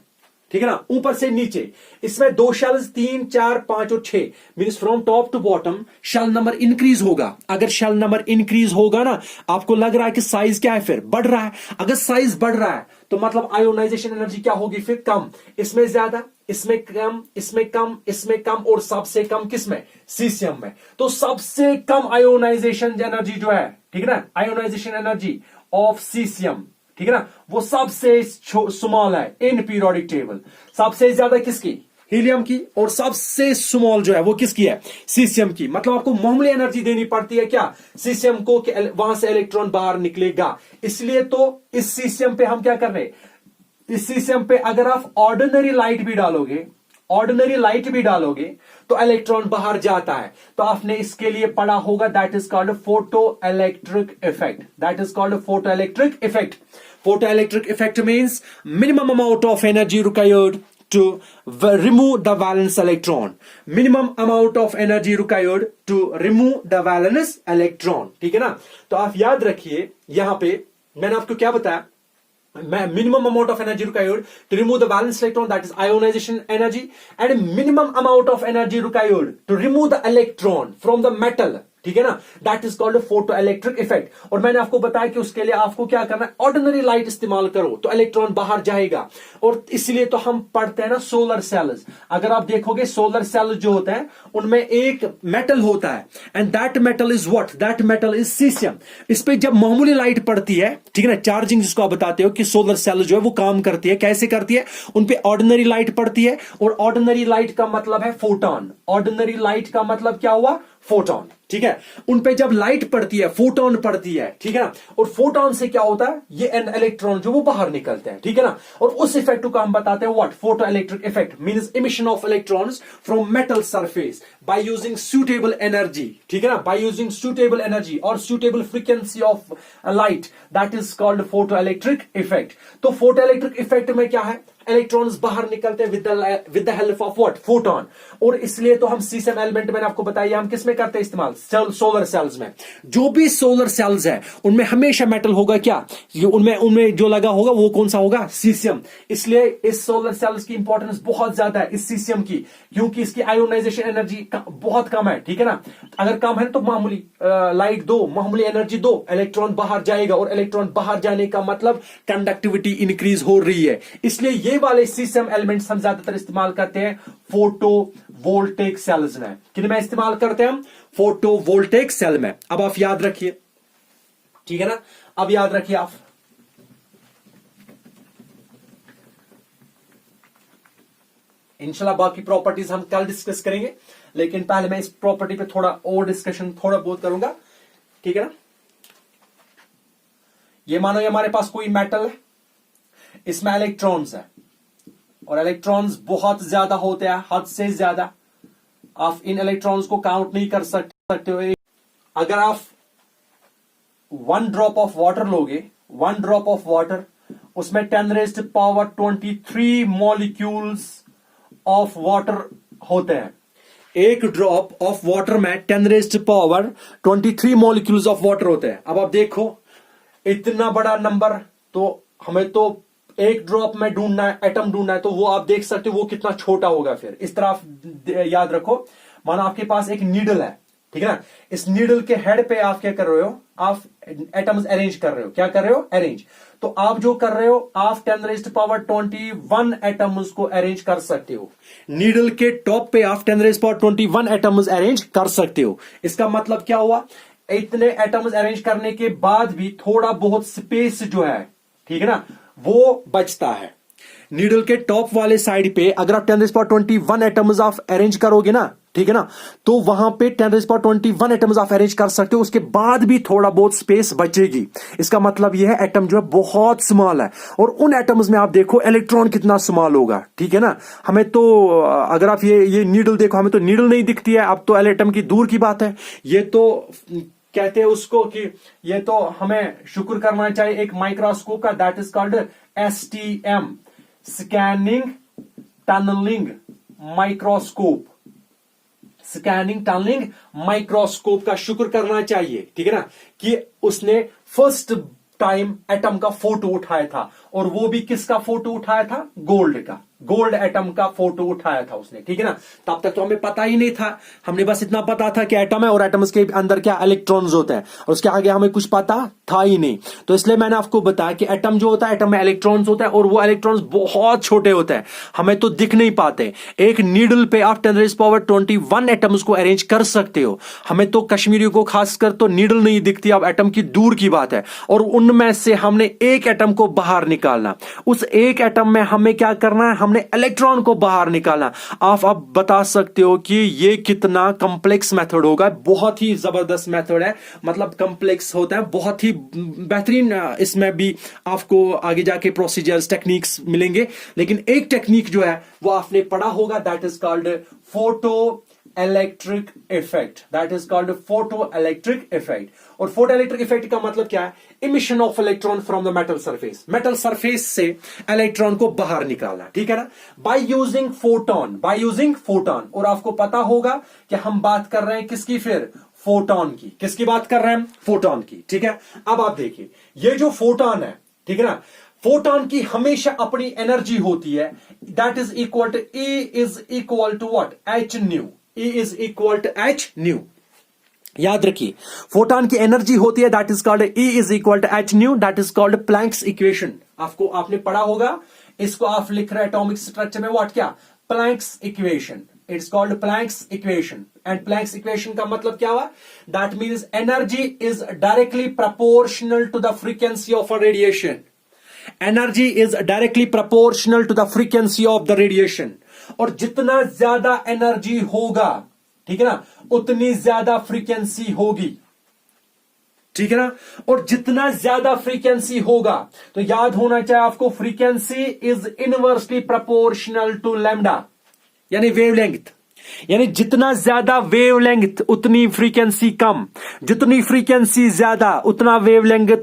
ठीक है ना, ऊपर से नीचे, इसमें 2 शेल्स 3 4 5 और 6, means from top to bottom shell number increase होगा। अगर शेल नंबर इंक्रीज होगा ना, आपको लग रहा है कि साइज क्या है फिर बढ़ रहा है, अगर साइज बढ़ रहा है तो मतलब आयोनाइजेशन एनर्जी क्या होगी फिर कम, इसमें ज्यादा, इसमें कम, इसमें कम, इसमें कम, और सबसे कम किसमें सीसियम में। तो सबसे कम आयोनाइजेशन एनर्जी जो है, ठीक है ना, आयोनाइजेशन एनर्जी ऑफ सीसियम, ठीक है ना, वो सबसे स्मॉल है इन पीरियोडिक टेबल। सबसे ज्यादा किसकी, हीलियम की, और सबसे स्मॉल जो है वो किसकी है, सीसियम की। मतलब आपको मामूली एनर्जी देनी पड़ती है क्या, सीसियम को, कि वहां से इलेक्ट्रॉन बाहर निकलेगा। इसलिए तो इस सीसियम पे हम क्या कर रहे हैं, इस सीसियम पे अगर आप ऑर्डिनरी लाइट भी डालोगे, ऑर्डिनरी लाइट भी डालोगे तो इलेक्ट्रॉन बाहर जाता है। तो आपने इसके लिए पढ़ा होगा, that is called photoelectric effect, that is called photoelectric effect. Photo electric effect means minimum amount of energy required to remove the valence electron, minimum amount of energy required to remove the valence electron, ठीक है ना। तो आप याद रखिए यहां पे मैंने आपको क्या बताया, minimum amount of energy required to remove the valence electron, that is ionization energy, and minimum amount of energy required to remove the electron from the metal, ठीक है ना, that is called photoelectric effect. और मैंने आपको बताया कि उसके लिए आपको क्या करना है, ऑर्डिनरी लाइट इस्तेमाल करो तो इलेक्ट्रॉन बाहर जाएगा। और इसलिए तो हम पढ़ते हैं ना सोलर सेल्स। अगर आप देखोगे सोलर सेल जो होते हैं उनमें एक मेटल होता है, and that metal is what, that metal is caesium. इस पे जब मामूली लाइट पड़ती है, ठीक है ना, चार्जिंग जिसको आप बताते हो कि सोलर सेल जो है वो काम करती है, कैसे करती है, उन पे ऑर्डिनरी लाइट पड़ती है, और ऑर्डिनरी लाइट का मतलब है फोटोन। ऑर्डिनरी लाइट का मतलब क्या हुआ, फोटोन, ठीक है। उन पे जब लाइट पड़ती है, फोटोन पड़ती है, ठीक है ना, और फोटोन से क्या होता है, ये एन इलेक्ट्रॉन जो वो बाहर निकलते हैं, ठीक है ना। और उस इफेक्ट को हम बताते हैं what, photo electric effect means emission of electrons from metal surface by using suitable energy, ठीक है ना, बाय यूजिंग सुटेबल एनर्जी और suitable frequency of light, that is called photoelectric effect. तो फोटो इलेक्ट्रिक इफेक्ट में क्या है, electrons बाहर निकलते हैं with the help of what, photon. और इसलिए तो हम सीसीएम एलिमेंट मैंने आपको बताया हम किसमें करते हैं इस्तेमाल, सोलर सेल्स में। जो भी सोलर सेल्स है उनमें हमेशा मेटल होगा, क्या, उनमें जो लगा होगा वो कौन सा होगा, सीसियम। इसलिए इस सोलर सेल्स की इंपॉर्टेंस बहुत ज्यादा है इस सीसियम की, क्योंकि इसकी आयोनाइजेशन एनर्जी बहुत कम है, ठीक है ना। अगर कम है तो मामूली लाइट दो, मामूली एनर्जी दो, इलेक्ट्रॉन बाहर जाएगा, और इलेक्ट्रॉन बाहर जाने का मतलब कंडक्टिविटी इंक्रीज हो रही है। इसलिए ये वाले सीसीएम एलिमेंट्स हम ज्यादातर इस्तेमाल करते हैं फोटो वोल्टेक सेल्स में। किन में इस्तेमाल करते हैं हम, फोटो वोल्टेक सेल में। अब आप याद रखिए, ठीक है ना, अब याद रखिए आप, इंशाल्लाह बाकी प्रॉपर्टीज हम कल डिस्कस करेंगे, लेकिन पहले मैं इस प्रॉपर्टी पे थोड़ा और डिस्कशन थोड़ा बहुत करूंगा, ठीक है ना। ये मानो ये हमारे पास कोई मेटल है, इसमें इलेक्ट्रॉन्स है, और इलेक्ट्रॉन्स बहुत ज्यादा होते हैं, हद से ज्यादा। आप इन इलेक्ट्रॉन्स को काउंट नहीं कर सकते हो। अगर आप 1 ड्रॉप ऑफ वाटर लोगे, 1 ड्रॉप ऑफ वाटर, उसमें 10⁻23 मॉलिक्यूल्स ऑफ वाटर होते हैं। एक ड्रॉप ऑफ वाटर में 10⁻23 मॉलिक्यूल्स ऑफ वाटर होते हैं। अब आप देखो इतना बड़ा नंबर, तो हमें तो एक ड्रॉप में ढूंढना है, एटम ढूंढना है, तो वो आप देख सकते हो वो कितना छोटा होगा। फिर इस तरह आप याद रखो, मानो आपके पास एक नीडल है, ठीक है ना, इस नीडल के हेड पे आप क्या कर रहे हो, आप एटम्स अरेंज कर रहे हो। क्या कर रहे हो, अरेंज। तो आप जो कर रहे हो, आप 10⁻21 एटम्स को अरेंज कर सकते हो। नीडल के टॉप पे आप 10⁻21 एटम्स अरेंज कर सकते हो। इसका मतलब क्या हुआ, इतने एटम्स अरेंज करने के बाद भी थोड़ा बहुत स्पेस जो है, ठीक है ना, वो बचता है। नीडल के टॉप वाले साइड पे अगर आप 10⁻21 एटम्स आप अरेंज करोगे ना, ठीक है ना, तो वहां पे 10⁻21 एटम्स आप अरेंज कर सकते हो, उसके बाद भी थोड़ा बहुत स्पेस बचेगी। इसका मतलब यह है एटम जो है बहुत स्मॉल है, और उन एटम्स में आप देखो इलेक्ट्रॉन कितना स्मॉल होगा, ठीक है ना। हमें तो अगर आप ये नीडल देखो, हमें तो नीडल नहीं दिखती है, अब तो एटम की दूर की बात है। ये तो कहते हैं उसको कि ये तो हमें शुक्र करना चाहिए एक माइक्रोस्कोप का, that is called STM, scanning tunneling microscope. Scanning tunneling microscope का शुक्र करना चाहिए, ठीक है ना, कि उसने फर्स्ट टाइम एटम का फोटो उठाया था, और वो भी किसका फोटो उठाया था, गोल्ड का, गोल्ड एटम का फोटो उठाया था उसने, ठीक है ना। तब तक तो हमें पता ही नहीं था, हमने बस इतना पता था कि एटम है और एटम्स के अंदर क्या इलेक्ट्रॉन्स होते हैं, और उसके आगे हमें कुछ पता था ही नहीं। तो इसलिए मैंने आपको बताया कि एटम जो होता है, एटम में इलेक्ट्रॉन्स होते हैं, और वो इलेक्ट्रॉन्स बहुत छोटे होते हैं, हमें तो दिख नहीं पाते। एक नीडल पे आप 10⁻21 एटम्स को अरेंज कर सकते हो, हमें तो कश्मीरियों को खासकर तो नीडल नहीं दिखती, अब एटम की दूर की बात है। और उनमें से हमने एक एटम को बाहर निकालना, उस एक एटम में हमें क्या करना है, हमने इलेक्ट्रॉन को बाहर निकालना। आप बता सकते हो कि ये कितना कॉम्प्लेक्स मेथड होगा, बहुत ही जबरदस्त मेथड है, मतलब कॉम्प्लेक्स होता है, बहुत ही बेहतरीन। इसमें भी आपको आगे जाके प्रोसीजर्स टेक्निक्स मिलेंगे, लेकिन एक टेक्निक जो है वो आपने पढ़ा होगा, that is called photoelectric effect, that is called photoelectric effect. और फोटो इलेक्ट्रिक इफेक्ट का मतलब क्या है, emission of electron from the metal surface, metal surface से इलेक्ट्रॉन को बाहर निकालना, ठीक है ना, by using photon, by using photon. और आपको पता होगा कि हम बात कर रहे हैं किसकी, फिर फोटोन की। किसकी बात कर रहे हैं, फोटोन की, ठीक है। अब आप देखिए ये जो फोटोन है, ठीक है ना, फोटॉन की हमेशा अपनी एनर्जी होती है, that is equal to E is equal to what, H nu. E is equal to H nu. याद रखिए, फोटॉन की एनर्जी होती है, that is called E is equal to H nu, that is called Planck's equation. आपने पढ़ा होगा, इसको आप लिख रहे हैं एटॉमिक स्ट्रक्चर में व्हाट, क्या, Planck's equation. It's called Planck's equation. And Planck's equation का मतलब क्या हुआ, that means energy is directly proportional to the frequency of a radiation. Energy is directly proportional to the frequency of the radiation. और जितना ज्यादा energy होगा, ठीक है ना, उतनी ज्यादा फ्रीक्वेंसी होगी, ठीक है ना। और जितना ज्यादा फ्रीक्वेंसी होगा, तो याद होना चाहिए आपको, frequency is inversely proportional to lambda, यानी वेवलेंथ। यानी जितना ज्यादा वेवलेंथ उतनी फ्रीक्वेंसी कम, जितनी फ्रीक्वेंसी ज्यादा उतना वेवलेंथ,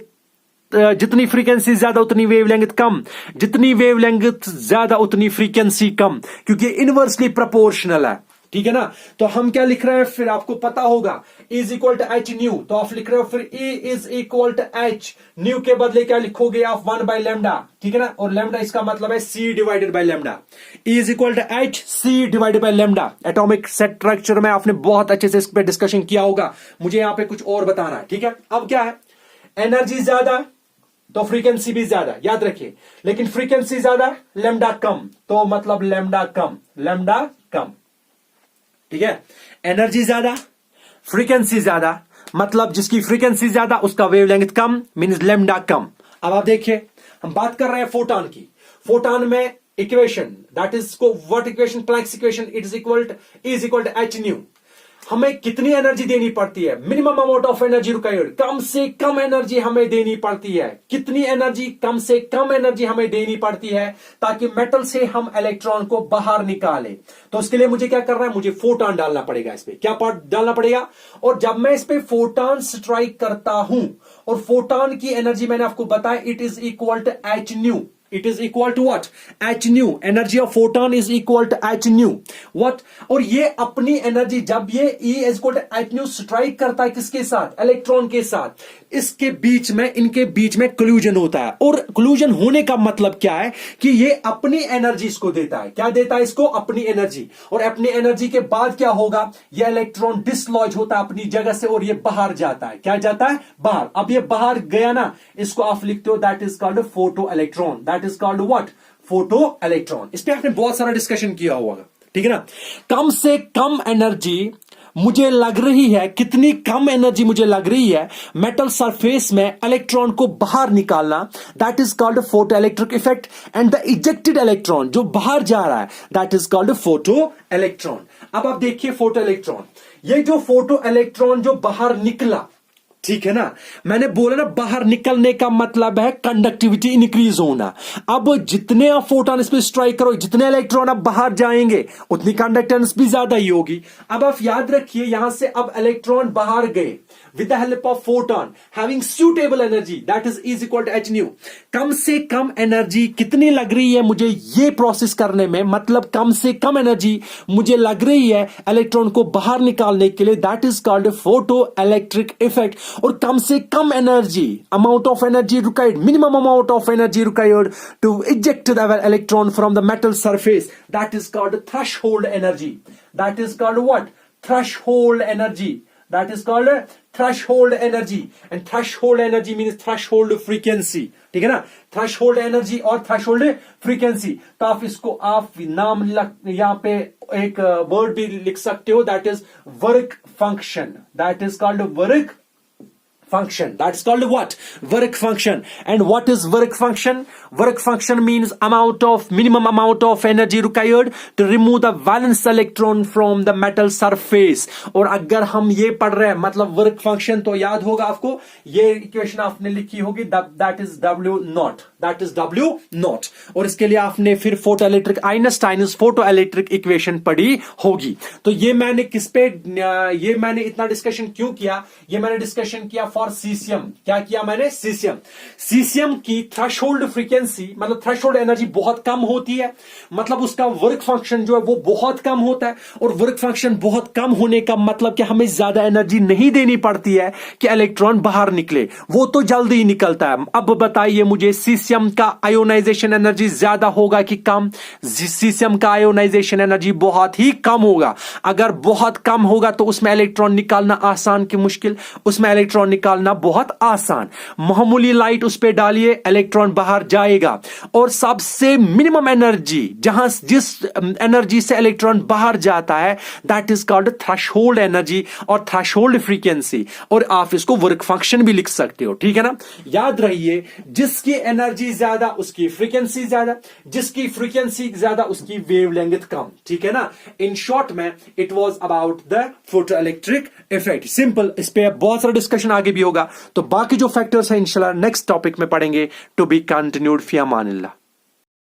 जितनी फ्रीक्वेंसी ज्यादा उतनी वेवलेंथ कम, जितनी वेवलेंथ ज्यादा उतनी फ्रीक्वेंसी कम, क्योंकि इनवर्सली प्रोपोर्शनल है, ठीक है ना। तो हम क्या लिख रहे हैं, फिर आपको पता होगा, is equal to H nu, तो आप लिख रहे हो फिर E is equal to H nu के बदले क्या लिखोगे आप, 1 बाय लैम्डा, ठीक है ना। और लैम्डा इसका मतलब है C divided by lambda. E is equal to H C divided by lambda. Atomic structure में आपने बहुत अच्छे से इस पर डिस्कशन किया होगा, मुझे यहां पे कुछ और बताना है, ठीक है। अब क्या है, एनर्जी ज्यादा तो फ्रीक्वेंसी भी ज्यादा, याद रखिए। लेकिन फ्रीक्वेंसी ज्यादा, लैम्डा कम, तो मतलब लैम्डा कम, लैम्डा कम, ठीक है। एनर्जी ज्यादा, फ्रीक्वेंसी ज्यादा, मतलब जिसकी फ्रीक्वेंसी ज्यादा उसका वेवलेंथ कम, मींस लैम्डा कम। अब आप देखिए, हम बात कर रहे हैं फोटॉन की। फोटॉन में इक्वेशन, दैट इज को what equation, Planck's equation, it is equal to H nu. हमें कितनी एनर्जी देनी पड़ती है, minimum amount of energy required, कम से कम एनर्जी हमें देनी पड़ती है। कितनी एनर्जी, कम से कम एनर्जी हमें देनी पड़ती है ताकि मेटल से हम इलेक्ट्रॉन को बाहर निकालें। तो उसके लिए मुझे क्या करना है, मुझे फोटॉन डालना पड़ेगा, इस पे क्या पार्ट डालना पड़ेगा। और जब मैं इस पे फोटॉन स्ट्राइक करता हूं, और फोटॉन की एनर्जी मैंने आपको बताया, it is equal to H nu. It is equal to what? H nu. Energy of photon is equal to H nu. What? और ये अपनी एनर्जी, जब ये E is equal to H new strike करता है किसके साथ, इलेक्ट्रॉन के साथ, इसके बीच में, इनके बीच में कोल्यूजन होता है। और कोल्यूजन होने का मतलब क्या है कि ये अपनी एनर्जी इसको देता है। क्या देता है इसको, अपनी एनर्जी। और अपनी एनर्जी के बाद क्या होगा, ये इलेक्ट्रॉन डिसलॉज होता है अपनी जगह से और ये बाहर जाता है। क्या जाता है, बाहर। अब ये बाहर गया ना, इसको आप लिखते हो, that is called photo electron, that is called what, photo electron. इस पे आपने बहुत सारा डिस्कशन किया होगा, ठीक है ना। कम से कम एनर्जी मुझे लग रही है, कितनी कम एनर्जी मुझे लग रही है मेटल सरफेस में इलेक्ट्रॉन को बाहर निकालना, that is called photoelectric effect. And the ejected electron जो बाहर जा रहा है, that is called photo electron. अब आप देखिए फोटो इलेक्ट्रॉन, ये जो फोटो इलेक्ट्रॉन जो बाहर निकला, ठीक है ना, मैंने बोला ना, बाहर निकलने का मतलब है कंडक्टिविटी इंक्रीज होना। अब जितने आप फोटॉन इस पे स्ट्राइक करो, जितने इलेक्ट्रॉन अब बाहर जाएंगे, उतनी कंडक्टेंस भी ज्यादा ही होगी। अब आप याद रखिए, यहां से अब इलेक्ट्रॉन बाहर गए with the help of photon having suitable energy, that is equal to H nu. कम से कम एनर्जी कितनी लग रही है मुझे ये प्रोसेस करने में, मतलब कम से कम एनर्जी मुझे लग रही है इलेक्ट्रॉन को बाहर निकालने के लिए, that is called photoelectric effect. और कम से कम energy, amount of energy required, minimum amount of energy required to eject the electron from the metal surface, that is called threshold energy. That is called what, threshold energy. That is called threshold energy, and threshold energy means threshold frequency, ठीक है ना। threshold energy और threshold frequency, तो आप इसको आप नाम यहाँ पे एक वर्ड भी लिख सकते हो, that is work function, that is called work function, that is called what, work function. And what is work function? Work function means minimum amount of energy required to remove the valence electron from the metal surface. और अगर हम ये पढ़ रहे हैं मतलब work function, तो याद होगा आपको, ये इक्वेशन आपने लिखी होगी, that is W naught, that is W naught। और इसके लिए आपने फिर photo electric, Einstein's photo electric equation पढ़ी होगी। तो ये मैंने किस पे, ये मैंने इतना डिस्कशन क्यों किया, ये मैंने डिस्कशन किया फॉर फॉर सीसियम। क्या किया मैंने? सीसियम। सीसियम की थ्रेशोल्ड फ्रीक्वेंसी मतलब थ्रेशोल्ड एनर्जी बहुत कम होती है, मतलब उसका वर्क फंक्शन जो है वो बहुत कम होता है। और वर्क फंक्शन बहुत कम होने का मतलब कि हमें ज्यादा एनर्जी नहीं देनी पड़ती है कि इलेक्ट्रॉन बाहर निकले, वो तो जल्दी ही निकलता है। अब बताइए मुझे, सीसियम का आयोनाइजेशन एनर्जी ज्यादा होगा कि कम? सीसियम का आयोनाइजेशन एनर्जी बहुत ही कम होगा। अगर बहुत कम होगा तो उसमें इलेक्ट्रॉन निकालना आसान कि मुश्किल? उसमें इलेक्ट्रॉन निकालना बहुत आसान। मामूली लाइट उस पर डालिए, इलेक्ट्रॉन बाहर जाएगा। और सबसे मिनिमम एनर्जी जहां जिस एनर्जी से इलेक्ट्रॉन बाहर जाता है that is called threshold energy और थ्रेशोल्ड फ्रीक्वेंसी। और आप इसको वर्क फंक्शन भी लिख सकते हो, ठीक है ना? याद रहिए, जिसकी एनर्जी ज्यादा उसकी फ्रीक्वेंसी ज्यादा, जिसकी फ्रीक्वेंसी ज्यादा उसकी वेवलेंथ कम, ठीक है ना? इन शॉर्ट में it was about the photo electric effect. Simple. इस पे बहुत सारा डिस्कशन आगे भी होगा, तो बाकी जो फैक्टर्स हैं इंशाल्लाह नेक्स्ट टॉपिक में पढ़ेंगे। To be continued. फी अमानिल्लाह।